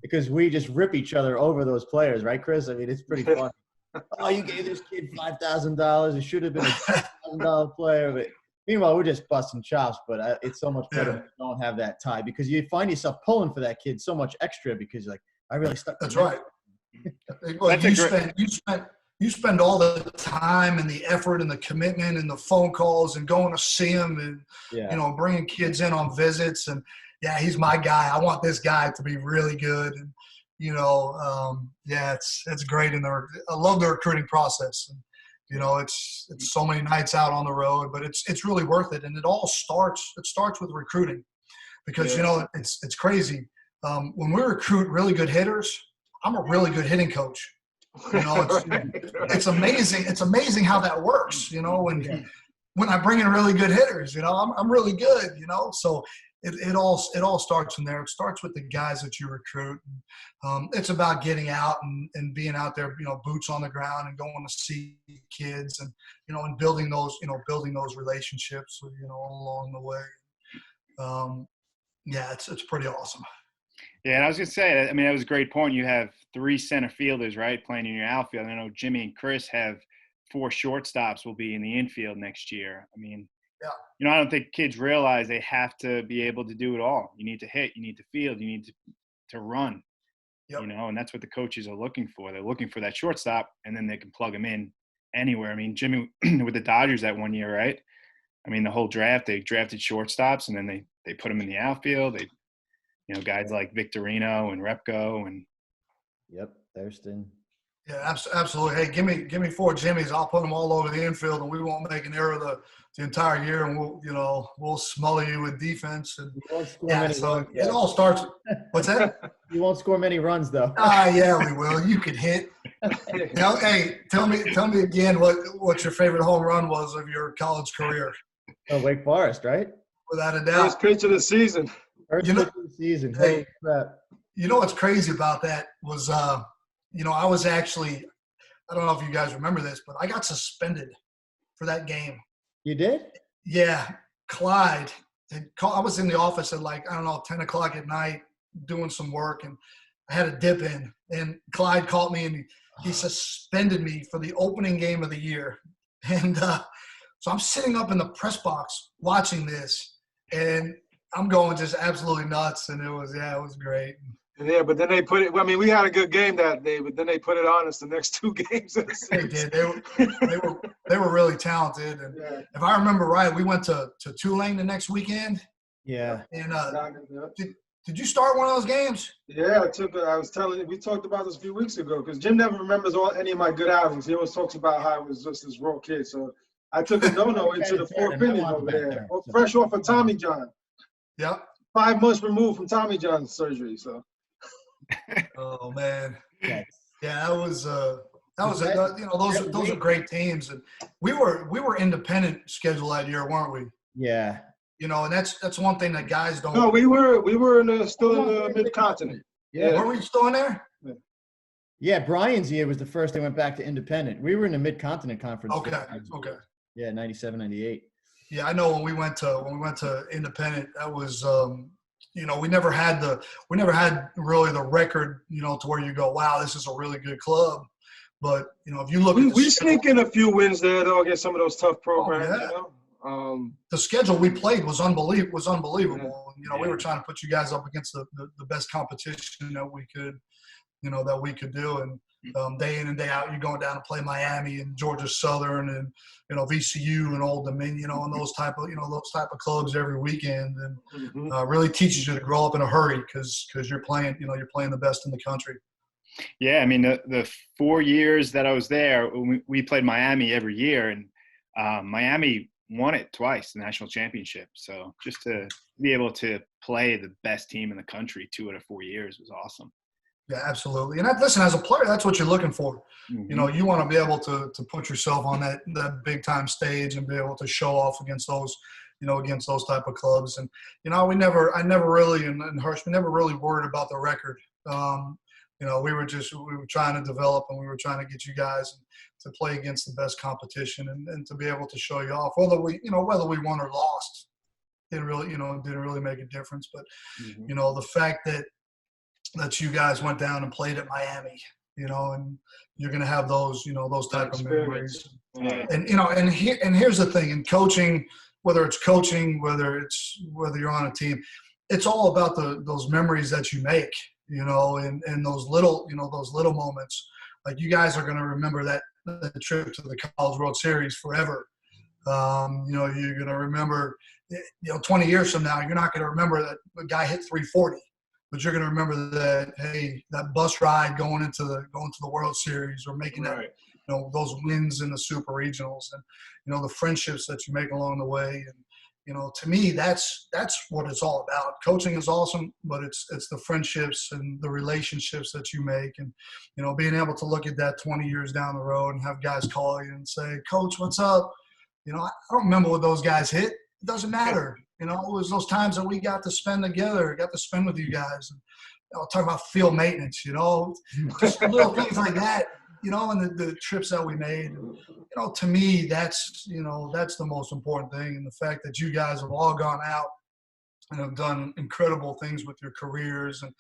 Because we just rip each other over those players, right, Chris? I mean, it's pretty fun. Oh, you gave this kid $5,000. It should have been a $6,000 player. But meanwhile, we're just busting chops. But it's so much better when you don't have that tie, because you find yourself pulling for that kid so much extra, because you're like, I really stuck. That's right. Well, you spend all the time and the effort and the commitment and the phone calls and going to see him and bringing kids in on visits, and he's my guy. I want this guy to be really good. And, it's great. I love the recruiting process. And, it's so many nights out on the road, but it's really worth it. And it starts with recruiting, because, it's crazy. When we recruit really good hitters, I'm a really good hitting coach. It's amazing. It's amazing how that works, when I bring in really good hitters, I'm really good, so it all starts from there. It starts with the guys that you recruit. It's about getting out and being out there, boots on the ground, and going to see kids, and and building those relationships, along the way. It's pretty awesome. Yeah, and I was going to say, I mean, that was a great point. You have 3 center fielders, right, playing in your outfield. I know Jimmy and Chris have 4 shortstops will be in the infield next year. I mean, I don't think kids realize they have to be able to do it all. You need to hit, you need to field, you need to run, and that's what the coaches are looking for. They're looking for that shortstop, and then they can plug them in anywhere. I mean, Jimmy with the Dodgers that one year, right? I mean, the whole draft, they drafted shortstops, and then they put them in the outfield. They, guys like Victorino and Repko and. Yep, Thurston. Yeah, absolutely. Hey, give me 4 Jimmys. I'll put them all over the infield, and we won't make an error the entire year, and we'll smother you with defense. And it all starts. What's that? You won't score many runs, though. Yeah, we will. You could hit. Hey, tell me again what your favorite home run was of your college career. Oh, Wake Forest, right? Without a doubt. First pitch of the season. First pitch of the season. Holy crap. What's crazy about that was, I was actually, I don't know if you guys remember this, but I got suspended for that game. You did? Yeah. Clyde, I was in the office at 10 o'clock at night doing some work, and I had a dip in, and Clyde called me, and he suspended me for the opening game of the year. And so I'm sitting up in the press box watching this, and I'm going just absolutely nuts. And it was great. Yeah, but then they put it. I mean, we had a good game that day, but then they put it on us the next 2 games. They did. They were really talented. And if I remember right, we went to Tulane the next weekend. Yeah. And did you start one of those games? Yeah, I was telling you, we talked about this a few weeks ago because Jim never remembers any of my good outings. He always talks about how I was just this raw kid. So I took a no-no into the fourth inning over there, fresh off of Tommy John. Yep. 5 months removed from Tommy John's surgery. So. Oh man. Yes. Yeah, those are great teams, and we were independent schedule that year, weren't we? Yeah. You know, and that's one thing that guys don't. No, we were still in the mid-continent. Yeah. Were we still in there? Yeah, Brian's year was the first they went back to independent. We were in the Mid-Continent Conference. Okay. Yeah, 97, 98. Yeah, I know when we went to independent, that was we never had really the record, to where you go, wow, this is a really good club. But if you look, we sneak in a few wins there though against some of those tough programs. Oh, yeah. The schedule we played was unbelievable. Yeah. We were trying to put you guys up against the best competition that we could do. And day in and day out, you're going down to play Miami and Georgia Southern and VCU and Old Dominion, and those type of clubs every weekend, and really teaches you to grow up in a hurry because you're playing the best in the country. Yeah, I mean the 4 years that I was there, we played Miami every year, and Miami won it twice, the national championship. So just to be able to play the best team in the country 2 out of 4 years was awesome. Yeah, absolutely. And listen, as a player, that's what you're looking for. Mm-hmm. You want to be able to put yourself on that big time stage and be able to show off against those type of clubs. And I never really, and Hirsch, we never really worried about the record. We were trying to develop, and we were trying to get you guys to play against the best competition and to be able to show you off. Whether we won or lost didn't really make a difference. But the fact that you guys went down and played at Miami, and you're going to have those type of memories. Yeah. And here's the thing in coaching, whether it's coaching, whether you're on a team, it's all about those memories that you make, and those little moments. Like you guys are going to remember that the trip to the College World Series forever. You're going to remember, 20 years from now, you're not going to remember that the guy hit 340. But you're going to remember that, hey, that bus ride going to the World Series, or making that, those wins in the super regionals, and the friendships that you make along the way. And to me, that's what it's all about. Coaching is awesome, but it's the friendships and the relationships that you make, and being able to look at that 20 years down the road and have guys call you and say, "Coach, what's up?" I don't remember what those guys hit. It doesn't matter. It was those times that we got to spend together, got to spend with you guys. And I'll talk about field maintenance, just little things like that, and the trips that we made. To me, that's the most important thing. And the fact that you guys have all gone out and have done incredible things with your careers, and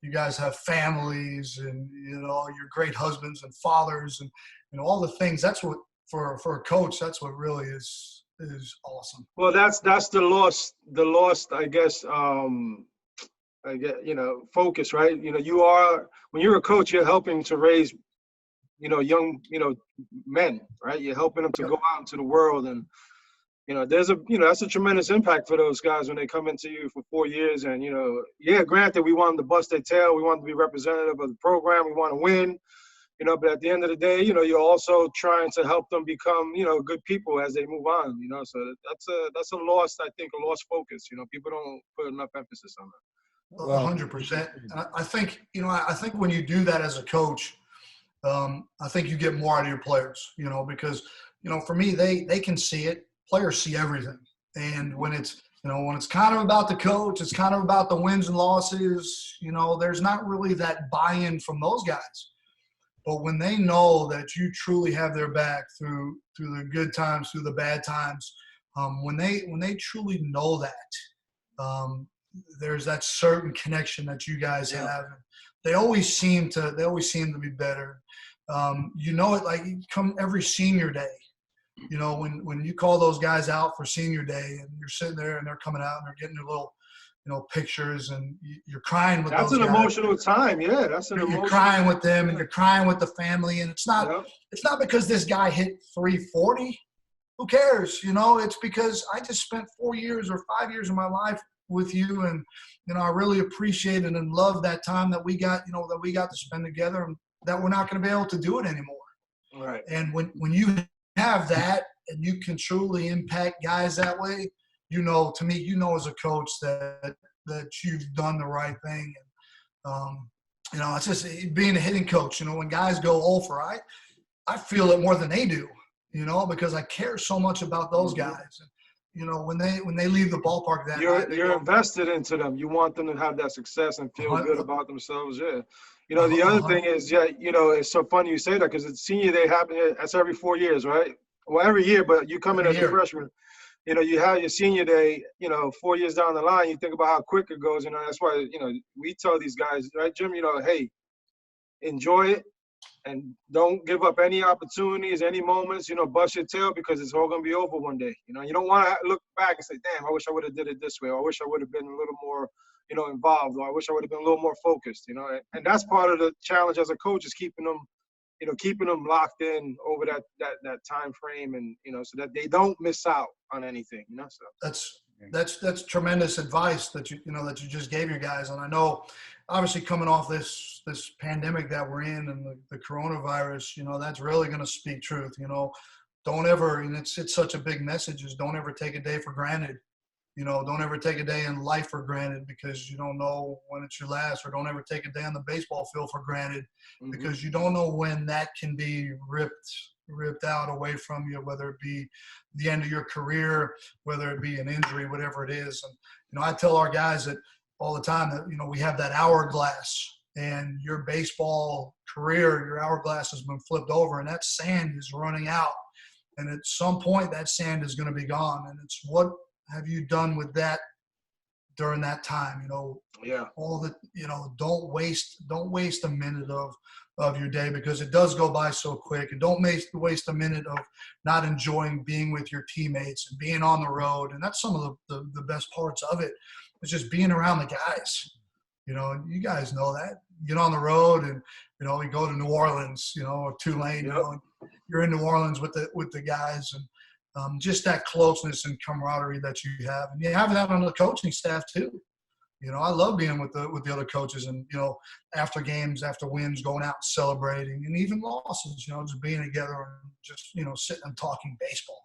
you guys have families, and, you're great husbands and fathers, and, all the things. That's what, for a coach, that's what really is awesome. Well, that's the lost, I guess, focus, right? When you're a coach, you're helping to raise, young, men, right? You're helping them to go out into the world, and, that's a tremendous impact for those guys when they come into you for 4 years. And, granted, we want them to bust their tail. We want them to be representative of the program. We want to win. But at the end of the day, you're also trying to help them become, good people as they move on, so that's a lost focus. People don't put enough emphasis on that. 100%. I think, I think when you do that as a coach, I think you get more out of your players, because, for me, they can see it. Players see everything. And when it's kind of about the coach, it's kind of about the wins and losses, there's not really that buy-in from those guys. But when they know that you truly have their back through the good times, through the bad times, when they truly know that, there's that certain connection that you guys have. They always seem to be better. You know it, like you come every senior day. You know, when you call those guys out for senior day and you're sitting there and they're coming out and they're getting their little, pictures, and you're crying with That's those an guys. emotional time. Yeah, that's an emotional. You're crying with them and you're crying with the family. And it's not because this guy hit 340. Who cares? It's because I just spent 4 years or 5 years of my life with you. And, I really appreciate it and love that time that we got, that we got to spend together, and that we're not going to be able to do it anymore. Right. And when you have that and you can truly impact guys that way, to me, as a coach that you've done the right thing. And, it's just being a hitting coach, when guys go over, I feel it more than they do, because I care so much about those guys. And, when they leave the ballpark that night, you're invested into them. You want them to have that success and feel good about themselves. Yeah. The other thing is, it's so funny you say that, because it's senior day happen. That's every 4 years, right? Well, every year, but you come in as a freshman. You have your senior day, 4 years down the line, you think about how quick it goes. That's why, we tell these guys, right, Jim, hey, enjoy it and don't give up any opportunities, any moments, bust your tail, because it's all going to be over one day. You don't want to look back and say, damn, I wish I would have did it this way. Or I wish I would have been a little more, involved. Or I wish I would have been a little more focused, And that's part of the challenge as a coach, is keeping them locked in over that time frame, and so that they don't miss out on anything. So that's tremendous advice that you just gave your guys. And I know, obviously, coming off this pandemic that we're in, and the coronavirus, that's really going to speak truth. Don't ever, and it's such a big message, is don't ever take a day for granted. Don't ever take a day in life for granted, because you don't know when it's your last. Or don't ever take a day on the baseball field for granted, because you don't know when that can be ripped out away from you, whether it be the end of your career, whether it be an injury, whatever it is. And, I tell our guys that all the time, that, we have that hourglass, and your baseball career, your hourglass has been flipped over, and that sand is running out. And at some point, that sand is going to be gone. And it's, what have you done with that during that time? All the, don't waste a minute of your day, because it does go by so quick. And don't waste a minute of not enjoying being with your teammates and being on the road. And that's some of the best parts of it. It's just being around the guys. You guys know that. Get on the road, and we go to New Orleans, or Tulane. You're in New Orleans with the guys, and just that closeness and camaraderie that you have, and you have that on the coaching staff too. I love being with the other coaches, and after games, after wins, going out and celebrating, and even losses. Just being together and just sitting and talking baseball.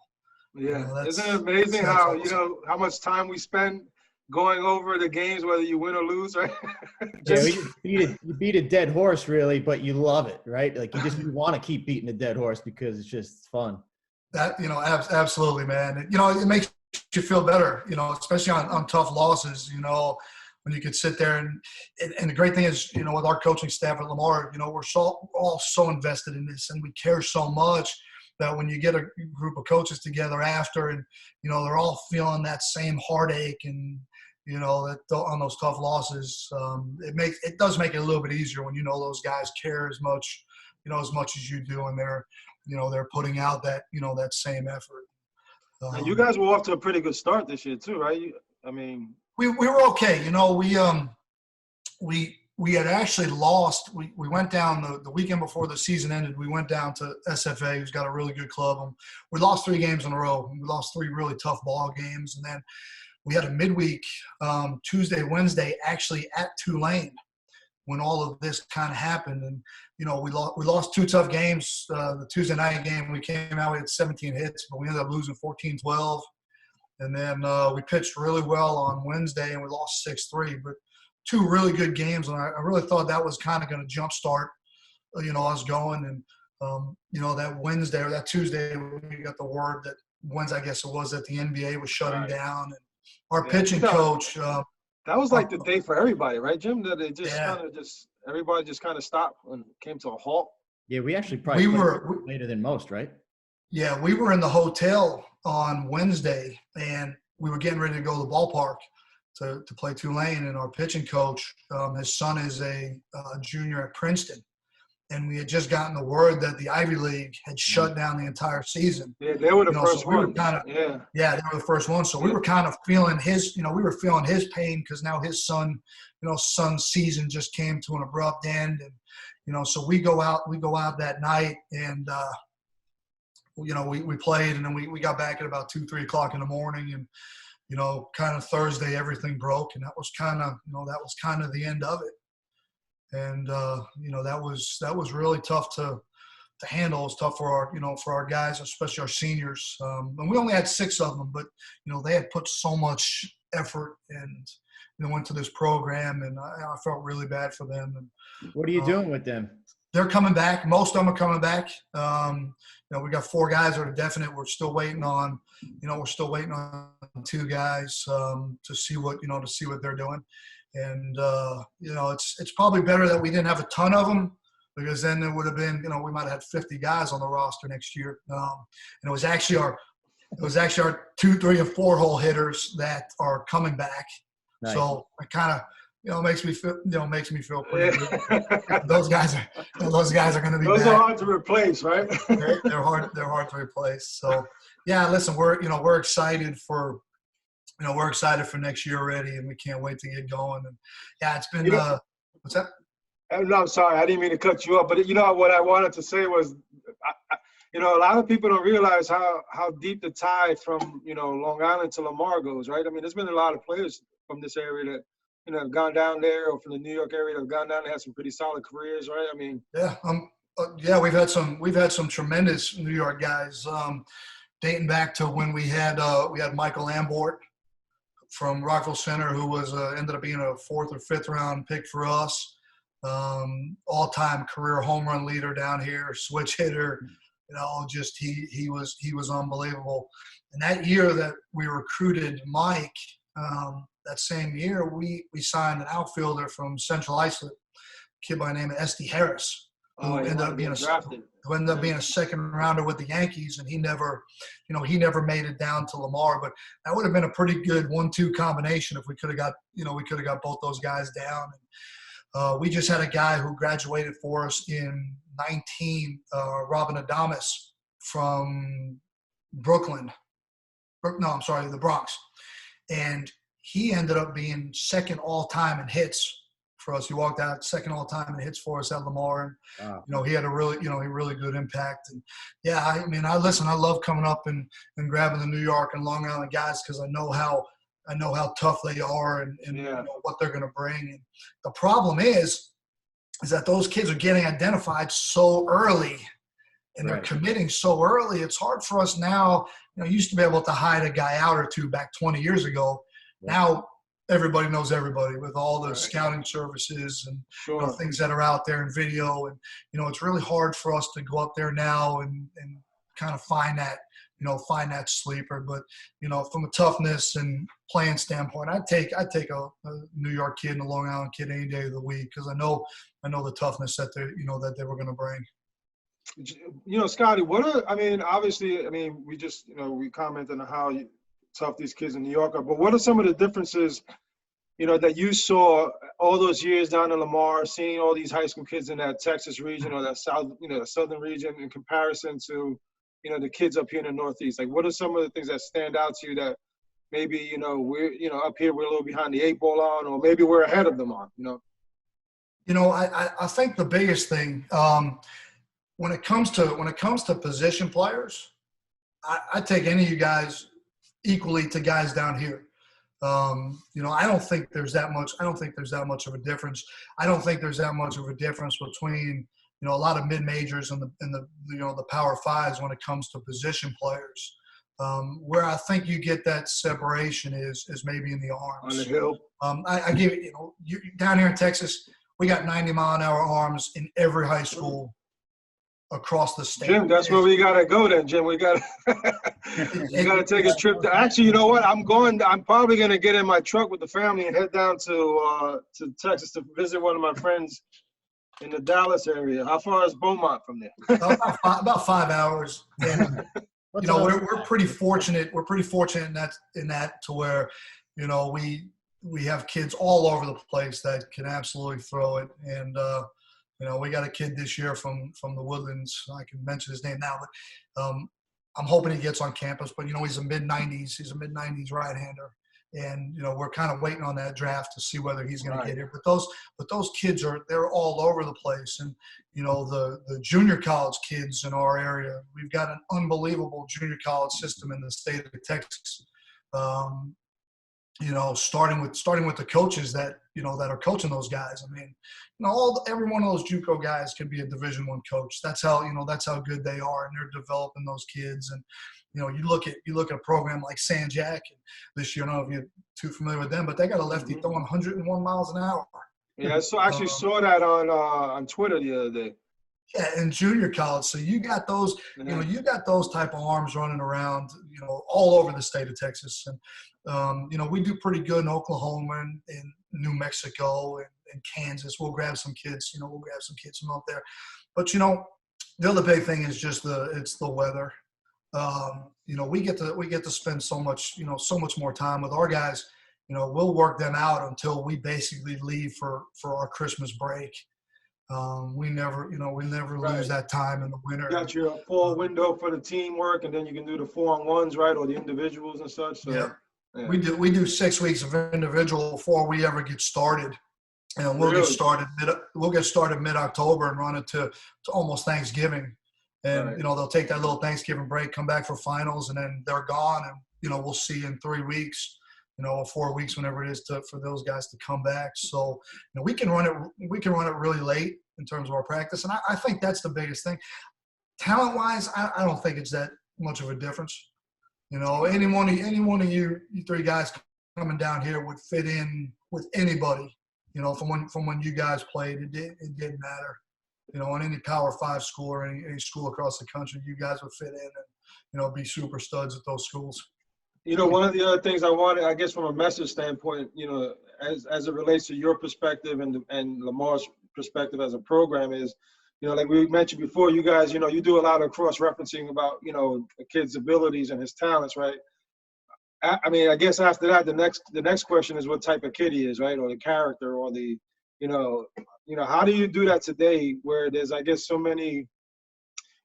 Yeah, isn't it amazing how awesome. How much time we spend going over the games, whether you win or lose, right? You beat a dead horse, really, but you love it, right? Like you want to keep beating a dead horse, because it's just fun. That absolutely, man. It makes you feel better. Especially on tough losses. When you could sit there and the great thing is, with our coaching staff at Lamar, we're all so invested in this, and we care so much that when you get a group of coaches together after, and they're all feeling that same heartache, and that on those tough losses, it does make it a little bit easier when those guys care as much as you do, and they're putting out that that same effort. And you guys were off to a pretty good start this year too, right? We were okay. We had actually lost. We went down the weekend before the season ended. We went down to SFA, who's got a really good club. We lost 3 games in a row. We lost 3 really tough ball games, and then we had a midweek Tuesday, Wednesday, actually at Tulane, when all of this kind of happened. And we lost 2 tough games. The Tuesday night game, we came out, we had 17 hits, but we ended up losing 14-12. And then we pitched really well on Wednesday, and we lost 6-3. But 2 really good games, and I really thought that was kind of going to jumpstart, us going. And that Wednesday or that Tuesday, we got the word that Wednesday, I guess it was, that the NBA was shutting down, and our pitching coach. That was like the day for everybody, right, Jim? That it just everybody just kind of stopped and came to a halt. Yeah, we actually probably were later than most, right? Yeah, we were in the hotel on Wednesday, and we were getting ready to go to the ballpark to play Tulane. And our pitching coach, his son is a junior at Princeton, and we had just gotten the word that the Ivy League had shut down the entire season. Yeah, they were the first one. Yeah, they were the first one. So we were kind of feeling his, we were feeling his pain because now his son's season just came to an abrupt end, and so we go out that night, and we played, and then we got back at about 2-3 o'clock in the morning, and kind of Thursday everything broke, and that was kind of the end of it. And that was really tough to handle. It was tough for our guys, especially our seniors. And we only had 6 of them, but they had put so much effort and went to this program, and I felt really bad for them. And what are you doing with them? They're coming back. Most of them are coming back. We got 4 guys that are definite. We're still waiting on 2 guys to see what they're doing. And it's probably better that we didn't have a ton of them, because then there would have been, we might have had 50 guys on the roster next year. And it was actually our 2, 3, and 4 hole hitters that are coming back. Nice. So it kind of, makes me feel pretty good. Those guys are going to be. Those back. are hard to replace, right? They're hard to replace. So yeah, listen, we're excited for. We're excited for next year already, and we can't wait to get going. And yeah, it's been what's that? No, I'm sorry, I didn't mean to cut you up, but what I wanted to say was, a lot of people don't realize how deep the tide from Long Island to Lamar goes, right? I mean, there's been a lot of players from this area that have gone down there, or from the New York area that have gone down and had some pretty solid careers, right? I mean, we've had some tremendous New York guys, dating back to when we had Michael Lambort from Rockville Center, who was ended up being a 4th or 5th round pick for us. All-time career home run leader down here, switch hitter. He was unbelievable. And that year that we recruited Mike, that same year we signed an outfielder from Central Islip, a kid by the name of Esty Harris, who ended up being a 2nd rounder with the Yankees, and he never made it down to Lamar. But that would have been a pretty good 1-2 combination if we could have got both those guys down. And, we just had a guy who graduated for us in 19, Robin Adamas from Brooklyn. No, I'm sorry, the Bronx. And he ended up being 2nd all-time in hits for us. He walked out 2nd all-time in hits for us at Lamar. And, he had a really good impact. And yeah, I love coming up and grabbing the New York and Long Island guys, because I know how tough they are and what they're going to bring. And the problem is that those kids are getting identified so early, and they're committing so early. It's hard for us now. You used to be able to hide a guy out or 2 back 20 years ago. Now everybody knows everybody with all the scouting services and things that are out there in video. And, it's really hard for us to go up there now and kind of find that sleeper. But, from a toughness and playing standpoint, I'd take a New York kid and a Long Island kid any day of the week, because I know the toughness that they were going to bring. Scotty, obviously, we just, we commented on how tough these kids in New York are, but what are some of the differences, that you saw all those years down in Lamar, seeing all these high school kids in that Texas region or that South, the Southern region, in comparison to, the kids up here in the Northeast? Like, what are some of the things that stand out to you that maybe, we're, up here we're a little behind the 8 ball on, or maybe we're ahead of them on, I think the biggest thing, when it comes to position players, I take any of you guys equally to guys down here. I don't think there's that much of a difference. I don't think there's that much of a difference between, a lot of mid-majors and the Power Fives when it comes to position players. Where I think you get that separation is maybe in the arms. On the hill. I give it, down here in Texas, we got 90-mile-an-hour arms in every high school across the state. Jim, that's where we gotta go then, Jim. We gotta take a trip to. Actually, you know what? I'm probably gonna get in my truck with the family and head down to Texas to visit one of my friends in the Dallas area. How far is Beaumont from there? About 5 hours. And, we're pretty fortunate. We're pretty fortunate in that to where, we have kids all over the place that can absolutely throw it. And We got a kid this year from the Woodlands. I can mention his name now, but I'm hoping he gets on campus. But he's a mid-90s. He's a mid-90s right-hander, and we're kind of waiting on that draft to see whether he's going to get here. But those kids they're all over the place, and the junior college kids in our area. We've got an unbelievable junior college system in the state of Texas. Starting with the coaches that are coaching those guys. I mean, every one of those JUCO guys can be a Division I coach. That's how good they are, and they're developing those kids. And you look at a program like San Jack this year. I don't know if you're too familiar with them, but they got a lefty throwing 101 miles an hour. Yeah, so I actually saw that on Twitter the other day. Yeah, in junior college. So you got those, you got those type of arms running around, all over the state of Texas. And, we do pretty good in Oklahoma and in New Mexico and Kansas. We'll grab some kids, from out there. But, the other big thing is just it's the weather. We get to spend so much more time with our guys. We'll work them out until we basically leave for our Christmas break. We never lose that time in the winter. You got your fall window for the teamwork, and then you can do the 4-on-1s, right, or the individuals and such. So, yeah. We do 6 weeks of individual before we ever get started, and we'll get started mid-October and run it to almost Thanksgiving, and they'll take that little Thanksgiving break, come back for finals, and then they're gone, and we'll see in 3 weeks. Or 4 weeks, whenever it is for those guys to come back. So, we can run it really late in terms of our practice. And I think that's the biggest thing. Talent-wise, I don't think it's that much of a difference. Any one of you three guys coming down here would fit in with anybody, from when you guys played. It didn't matter. On any Power 5 school or any school across the country, you guys would fit in and, be super studs at those schools. One of the other things I wanted, I guess, from a message standpoint, as it relates to your perspective and Lamar's perspective as a program is, like we mentioned before, you guys, you do a lot of cross-referencing about, a kid's abilities and his talents, right? I mean, I guess after that, the next question is what type of kid he is, right? Or the character or the, how do you do that today where there's, I guess, so many,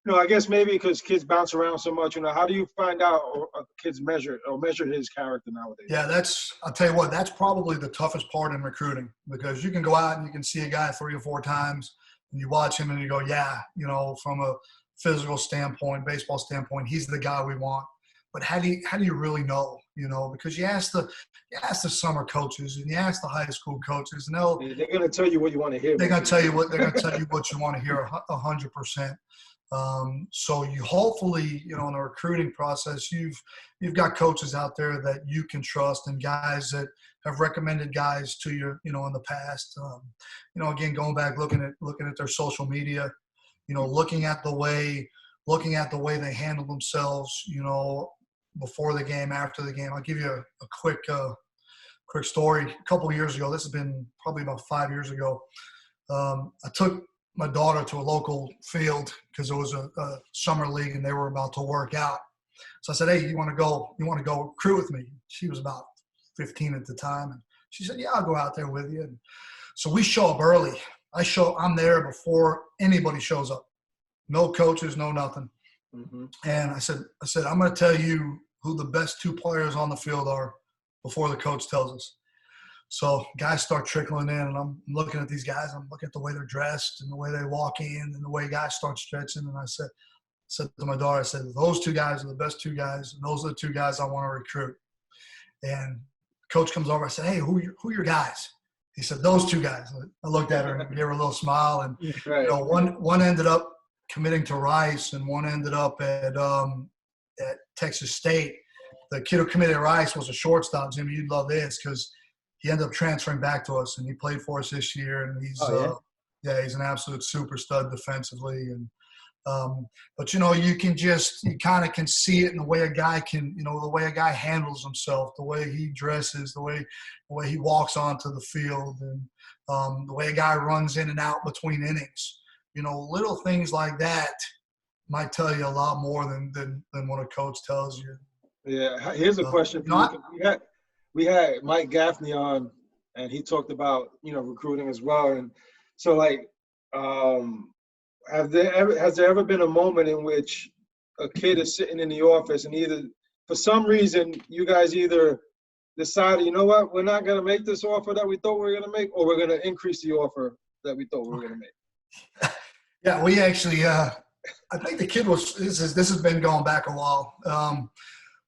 I guess maybe because kids bounce around so much, how do you find out a kid's measure his character nowadays? Yeah, I'll tell you what, that's probably the toughest part in recruiting, because you can go out and you can see a guy 3 or 4 times and you watch him and you go, yeah, from a physical standpoint, baseball standpoint, he's the guy we want. But how do you really know? Because you ask the summer coaches and you ask the high school coaches, and they're going to tell you what you want to hear. They're going to tell you what you want to hear 100%. So you hopefully, in the recruiting process, you've got coaches out there that you can trust and guys that have recommended guys to you, in the past. Again, going back, looking at their social media, looking at the way they handle themselves, before the game, after the game. I'll give you a quick story. A couple of years ago, this has been probably about 5 years ago. I took my daughter to a local field because it was a summer league and they were about to work out. So I said, hey, you want to go recruit with me? She was about 15 at the time. And she said, yeah, I'll go out there with you. And so we show up early. I'm there before anybody shows up. No coaches, no nothing. Mm-hmm. And I said, I'm going to tell you who the best 2 players on the field are before the coach tells us. So guys start trickling in, and I'm looking at these guys. I'm looking at the way they're dressed and the way they walk in and the way guys start stretching. And I said to my daughter, I said, those 2 guys are the best 2 guys, and those are the 2 guys I want to recruit. And coach comes over. I said, hey, who are your guys? He said, those 2 guys. I looked at her and gave her a little smile. And right. One ended up committing to Rice, and one ended up at Texas State. The kid who committed to Rice was a shortstop. Jimmy, you'd love this because he ended up transferring back to us, and he played for us this year. And he's he's an absolute super stud defensively. And but you kind of can see it in the way a guy the way a guy handles himself, the way he dresses, the way he walks onto the field, and the way a guy runs in and out between innings. Little things like that might tell you a lot more than what a coach tells you. Yeah, here's a question for you. We had Mike Gaffney on, and he talked about recruiting as well. And so, like, has there ever been a moment in which a kid is sitting in the office and either, for some reason, you guys either decided, you know what, we're not going to make this offer that we thought we were going to make, or we're going to increase the offer that we thought we were going to make? Yeah, we actually, I think the kid was, this has been going back a while.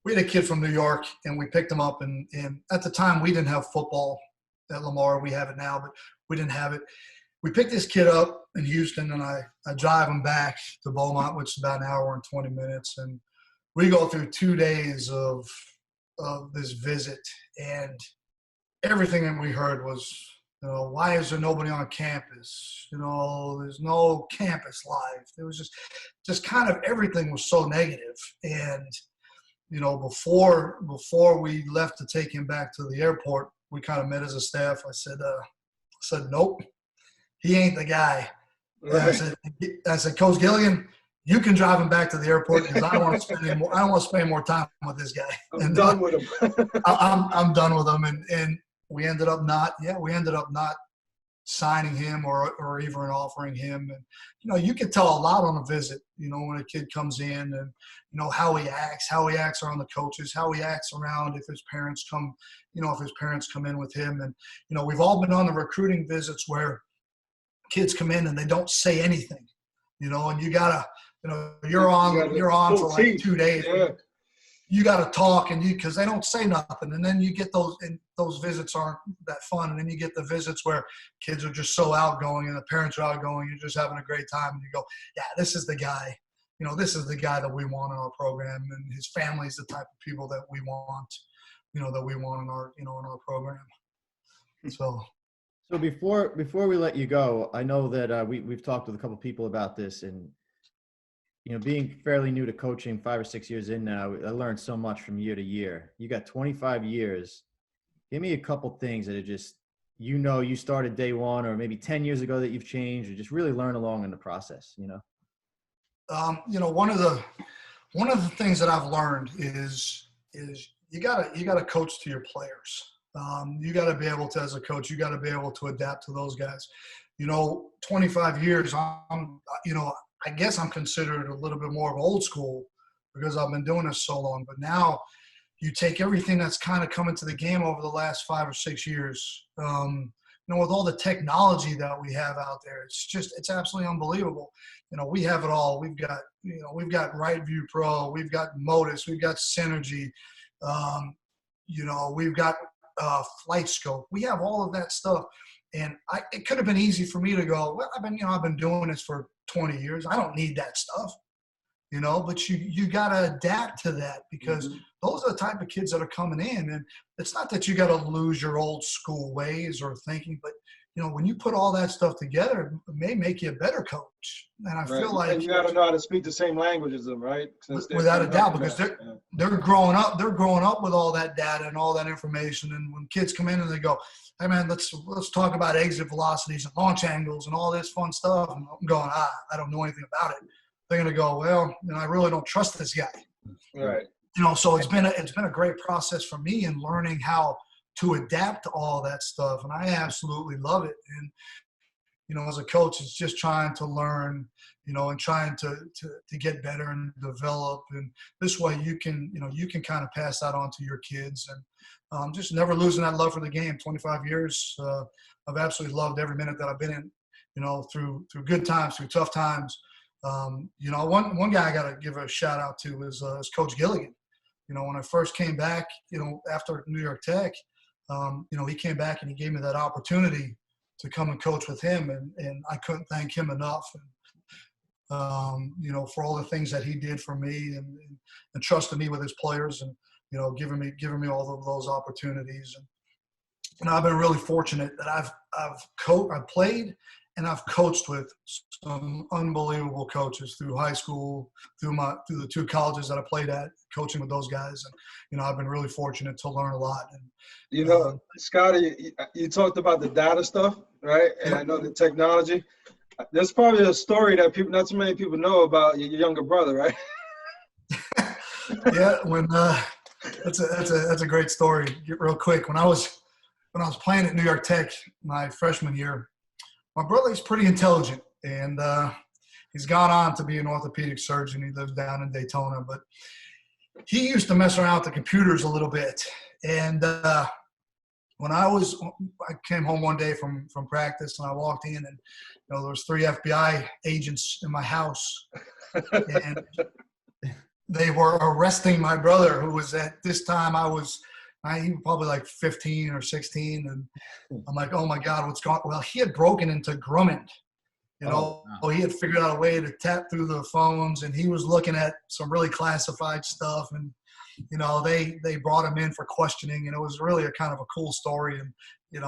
We had a kid from New York, and we picked him up, and at the time, we didn't have football at Lamar. We have it now, but we didn't have it. We picked this kid up in Houston, and I drive him back to Beaumont, which is about an hour and 20 minutes, and we go through 2 days of this visit, and everything that we heard was, why is there nobody on campus? There's no campus life. It was just kind of everything was so negative. And, before we left to take him back to the airport, we kind of met as a staff. I said, nope, he ain't the guy. Right. I said, Coach Gilligan, you can drive him back to the airport because I don't want to spend more time with this guy. I'm done with him. I'm done with him. And we ended up not signing him or even offering him. And, you can tell a lot on a visit, when a kid comes in and, how he acts around the coaches, how he acts around if his parents come in with him. And, we've all been on the recruiting visits where kids come in and they don't say anything, and you gotta, you're on for like 2 days. Yeah. You got to talk because they don't say nothing. And then you get those visits aren't that fun. And then you get the visits where kids are just so outgoing and the parents are outgoing. You're just having a great time. And you go, yeah, this is the guy. This is the guy that we want in our program. And his family's the type of people that we want, in our program. So before we let you go, I know that we've talked with a couple of people about this, and being fairly new to coaching, 5 or 6 years in now, I learned so much from year to year. You got 25 years. Give me a couple things that are just, you started day one or maybe 10 years ago that you've changed, or just really learn along in the process, One of the things that I've learned is you gotta coach to your players. You got to be able to, as a coach, you got to be able to adapt to those guys. 25 years, I guess I'm considered a little bit more of old school because I've been doing this so long. But now you take everything that's kind of come into the game over the last 5 or 6 years, with all the technology that we have out there, it's absolutely unbelievable. We have it all. We've got Right View Pro, we've got Modus, we've got Synergy, we've got Flight Scope. We have all of that stuff. And it could have been easy for me to go, well, I've been doing this for 20 years. I don't need that stuff, but you got to adapt to that because those are the type of kids that are coming in. And it's not that you got to lose your old school ways or thinking, but when you put all that stuff together, it may make you a better coach. And I feel like and you got to know how to speak the same language as them, right? Without a doubt, because they're growing up. They're growing up with all that data and all that information. And when kids come in and they go, "Hey man, let's talk about exit velocities and launch angles and all this fun stuff," and I'm going, I don't know anything about it. They're gonna go, well, I really don't trust this guy. Right. So it's been a great process for me in learning how to adapt to all that stuff, and I absolutely love it. And as a coach, it's just trying to learn, and trying to get better and develop. And this way, you can kind of pass that on to your kids, and just never losing that love for the game. 25 years, I've absolutely loved every minute that I've been in. Through good times, through tough times. One guy I got to give a shout out to is Coach Gilligan. When I first came back, after New York Tech. He came back and he gave me that opportunity to come and coach with him, and I couldn't thank him enough. And, for all the things that he did for me and trusted me with his players and, giving me all of those opportunities. And I've been really fortunate that I've played and I've coached with some unbelievable coaches through high school, through the 2 colleges that I played at, coaching with those guys. And, I've been really fortunate to learn a lot. And, Scotty, you talked about the data stuff, right? And I know the technology. There's probably a story that not too many people know about your younger brother, right? Yeah, that's a great story. Real quick, when I was playing at New York Tech my freshman year, my brother is pretty intelligent. and he's gone on to be an orthopedic surgeon. He lives down in Daytona, but he used to mess around with the computers a little bit. And when I came home one day from practice, and I walked in, and there was 3 FBI agents in my house, and they were arresting my brother, who was at this time he was probably like 15 or 16, and I'm like, oh my God, what's going on? Well, he had broken into Grumman. He had figured out a way to tap through the phones, and he was looking at some really classified stuff, and they brought him in for questioning, and it was really a kind of a cool story. And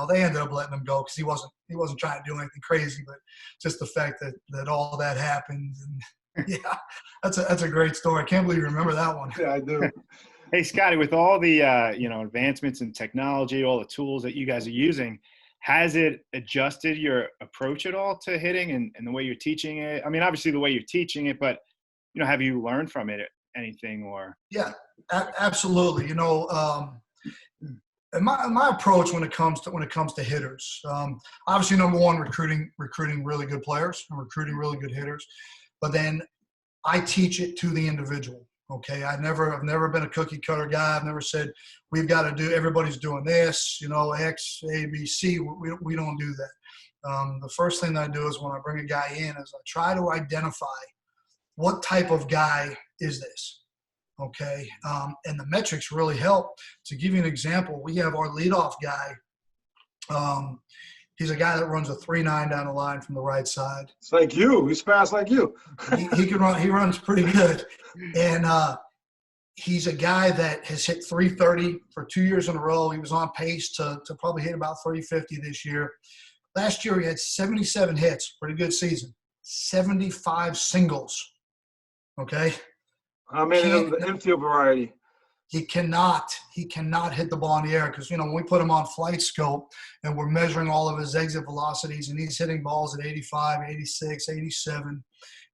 they ended up letting him go because he wasn't trying to do anything crazy, but just the fact that all that happened. And yeah, that's a great story. I can't believe you remember that one. Yeah, I do. Hey, Scotty, with all the advancements in technology, all the tools that you guys are using, has it adjusted your approach at all to hitting and the way you're teaching it? I mean, obviously the way you're teaching it, but have you learned from it anything? Or Yeah, absolutely. My approach when it comes to hitters, obviously number one, recruiting really good players and recruiting really good hitters, but then I teach it to the individual. Okay, I've never been a cookie cutter guy. I've never said we've got to do, everybody's doing this, X, A, B, C. We don't do that. The first thing that I do is when I bring a guy in is I try to identify what type of guy is this. Okay, and the metrics really help. To give you an example, we have our leadoff guy. He's a guy that runs a 3.9 down the line from the right side. It's like you. He's fast like you. He can run. He runs pretty good, and he's a guy that has hit 330 for 2 years in a row. He was on pace to probably hit about 350 this year. Last year he had 77 hits, pretty good season. 75 singles. Okay. I'm in the infield variety. He cannot hit the ball in the air because, when we put him on flight scope and we're measuring all of his exit velocities, and he's hitting balls at 85, 86, 87.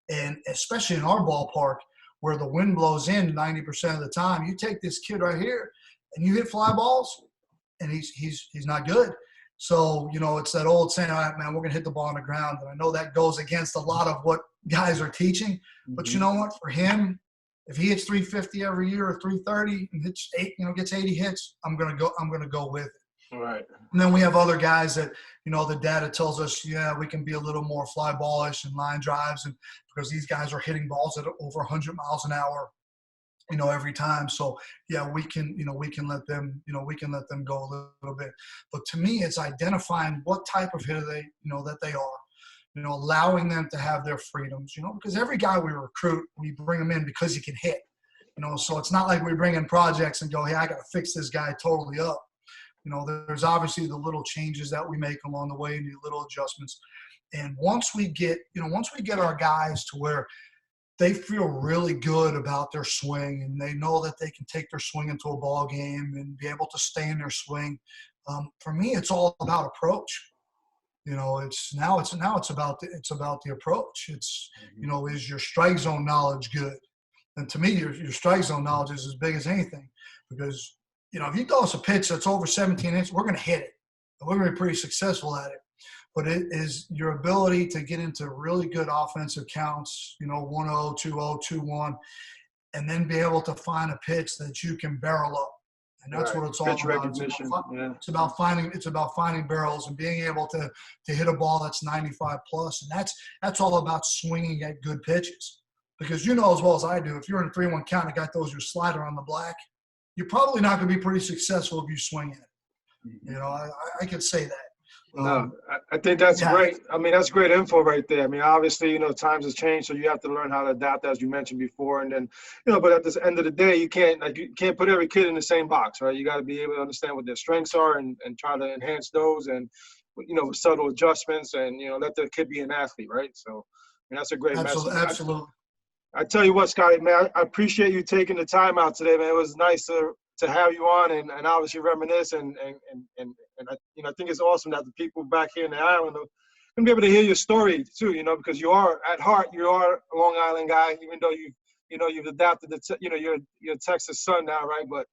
And especially in our ballpark where the wind blows in 90% of the time, you take this kid right here and you hit fly balls and he's not good. So, it's that old saying, all right, man, we're going to hit the ball on the ground. And I know that goes against a lot of what guys are teaching, but you know what, for him, if he hits 350 every year or 330 and gets 80 hits, I'm gonna go with it. All right. And then we have other guys that, the data tells us, yeah, we can be a little more fly ballish and line drives, and because these guys are hitting balls at over 100 miles an hour, every time. So yeah, we can let them go a little bit. But to me, it's identifying what type of hitter that they are. Allowing them to have their freedoms, because every guy we recruit, we bring him in because he can hit, so it's not like we bring in projects and go, hey, I got to fix this guy totally up. There's obviously the little changes that we make along the way and the little adjustments. And once we get our guys to where they feel really good about their swing and they know that they can take their swing into a ball game and be able to stay in their swing. For me, it's all about approach. It's about the approach. It's, is your strike zone knowledge good? And to me, your strike zone knowledge is as big as anything, because, if you throw us a pitch that's over 17 inches, we're going to hit it. And we're going to be pretty successful at it. But it is your ability to get into really good offensive counts, 1-0, 2-0, 2-1, and then be able to find a pitch that you can barrel up. And that's what it's all pitch about. recognition. It's about finding barrels and being able to hit a ball that's 95 plus. And that's all about swinging at good pitches. Because as well as I do, if you're in a 3-1 count and a guy throws your slider on the black, you're probably not going to be pretty successful if you swing at it. I could say that. No, I think that's great. I mean, that's great info right there. I mean, obviously, times have changed, so you have to learn how to adapt, as you mentioned before. And then, but at the end of the day, you can't put every kid in the same box, right? You got to be able to understand what their strengths are and try to enhance those, and with subtle adjustments, and let the kid be an athlete, right? So, that's a great message. Absolutely. I tell you what, Scotty, man, I appreciate you taking the time out today, man. It was nice to have you on and obviously reminisce and I think it's awesome that the people back here in the island are going to be able to hear your story too, because you are at heart, you are a Long Island guy, even though you've adapted to, you're a Texas son now, right? But,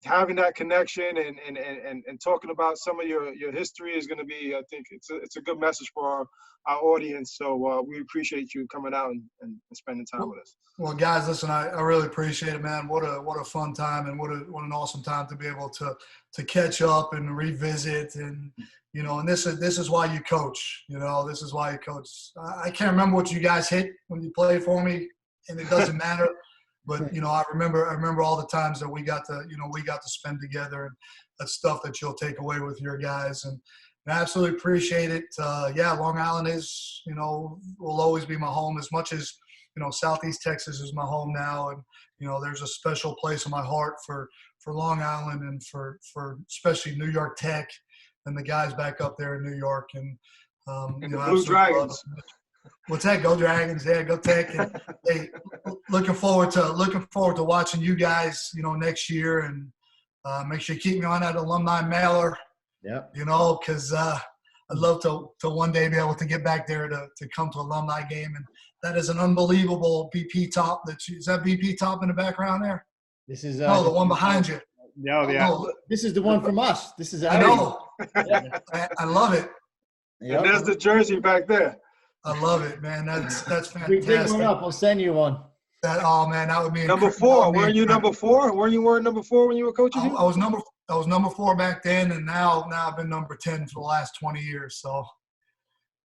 having that connection and talking about some of your history is going to be, I think it's a good message for our audience. So we appreciate you coming out and spending time with us. Well, guys, listen, I really appreciate it, man. What a fun time, and what an awesome time to be able to catch up and revisit, and and this is why you coach. This is why you coach. I can't remember what you guys hit when you played for me, and it doesn't matter. But I remember all the times that we got to spend together, and that stuff that you'll take away with your guys, and I absolutely appreciate it. Long Island is will always be my home, as much as Southeast Texas is my home now, and there's a special place in my heart for Long Island, and for especially New York Tech and the guys back up there in New York, and the Blue Dragons. What's that? Go Dragons! Yeah, go Tech! And, hey, looking forward to watching you guys, next year, and make sure you keep me on that alumni mailer. Yeah. Because I'd love to one day be able to get back there to come to alumni game, and that is an unbelievable BP top. Is that BP top in the background there? This is the one behind you. Yeah, yeah. No, this is the one from us. This is I know. I love it. Yep. And there's the jersey back there. I love it, man. That's fantastic. We dig one up. We'll send you one. That would be number 4. Weren't you number 4? Weren't you wearing number 4 when you were coaching? I was number 4 back then, and now I've been number 10 for the last 20 years. So,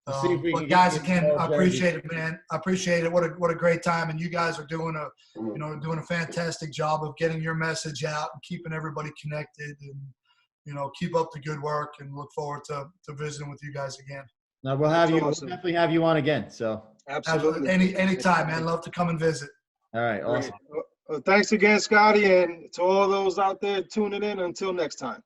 but guys, again, I appreciate it, man. I appreciate it. What a great time, and you guys are doing a fantastic job of getting your message out and keeping everybody connected, and keep up the good work, and look forward to visiting with you guys again. No, we'll have you. Awesome. We'll definitely have you on again. So Absolutely. Anytime, man. Love to come and visit. all right, awesome. Well, thanks again, Scotty, and to all those out there tuning in. Until next time.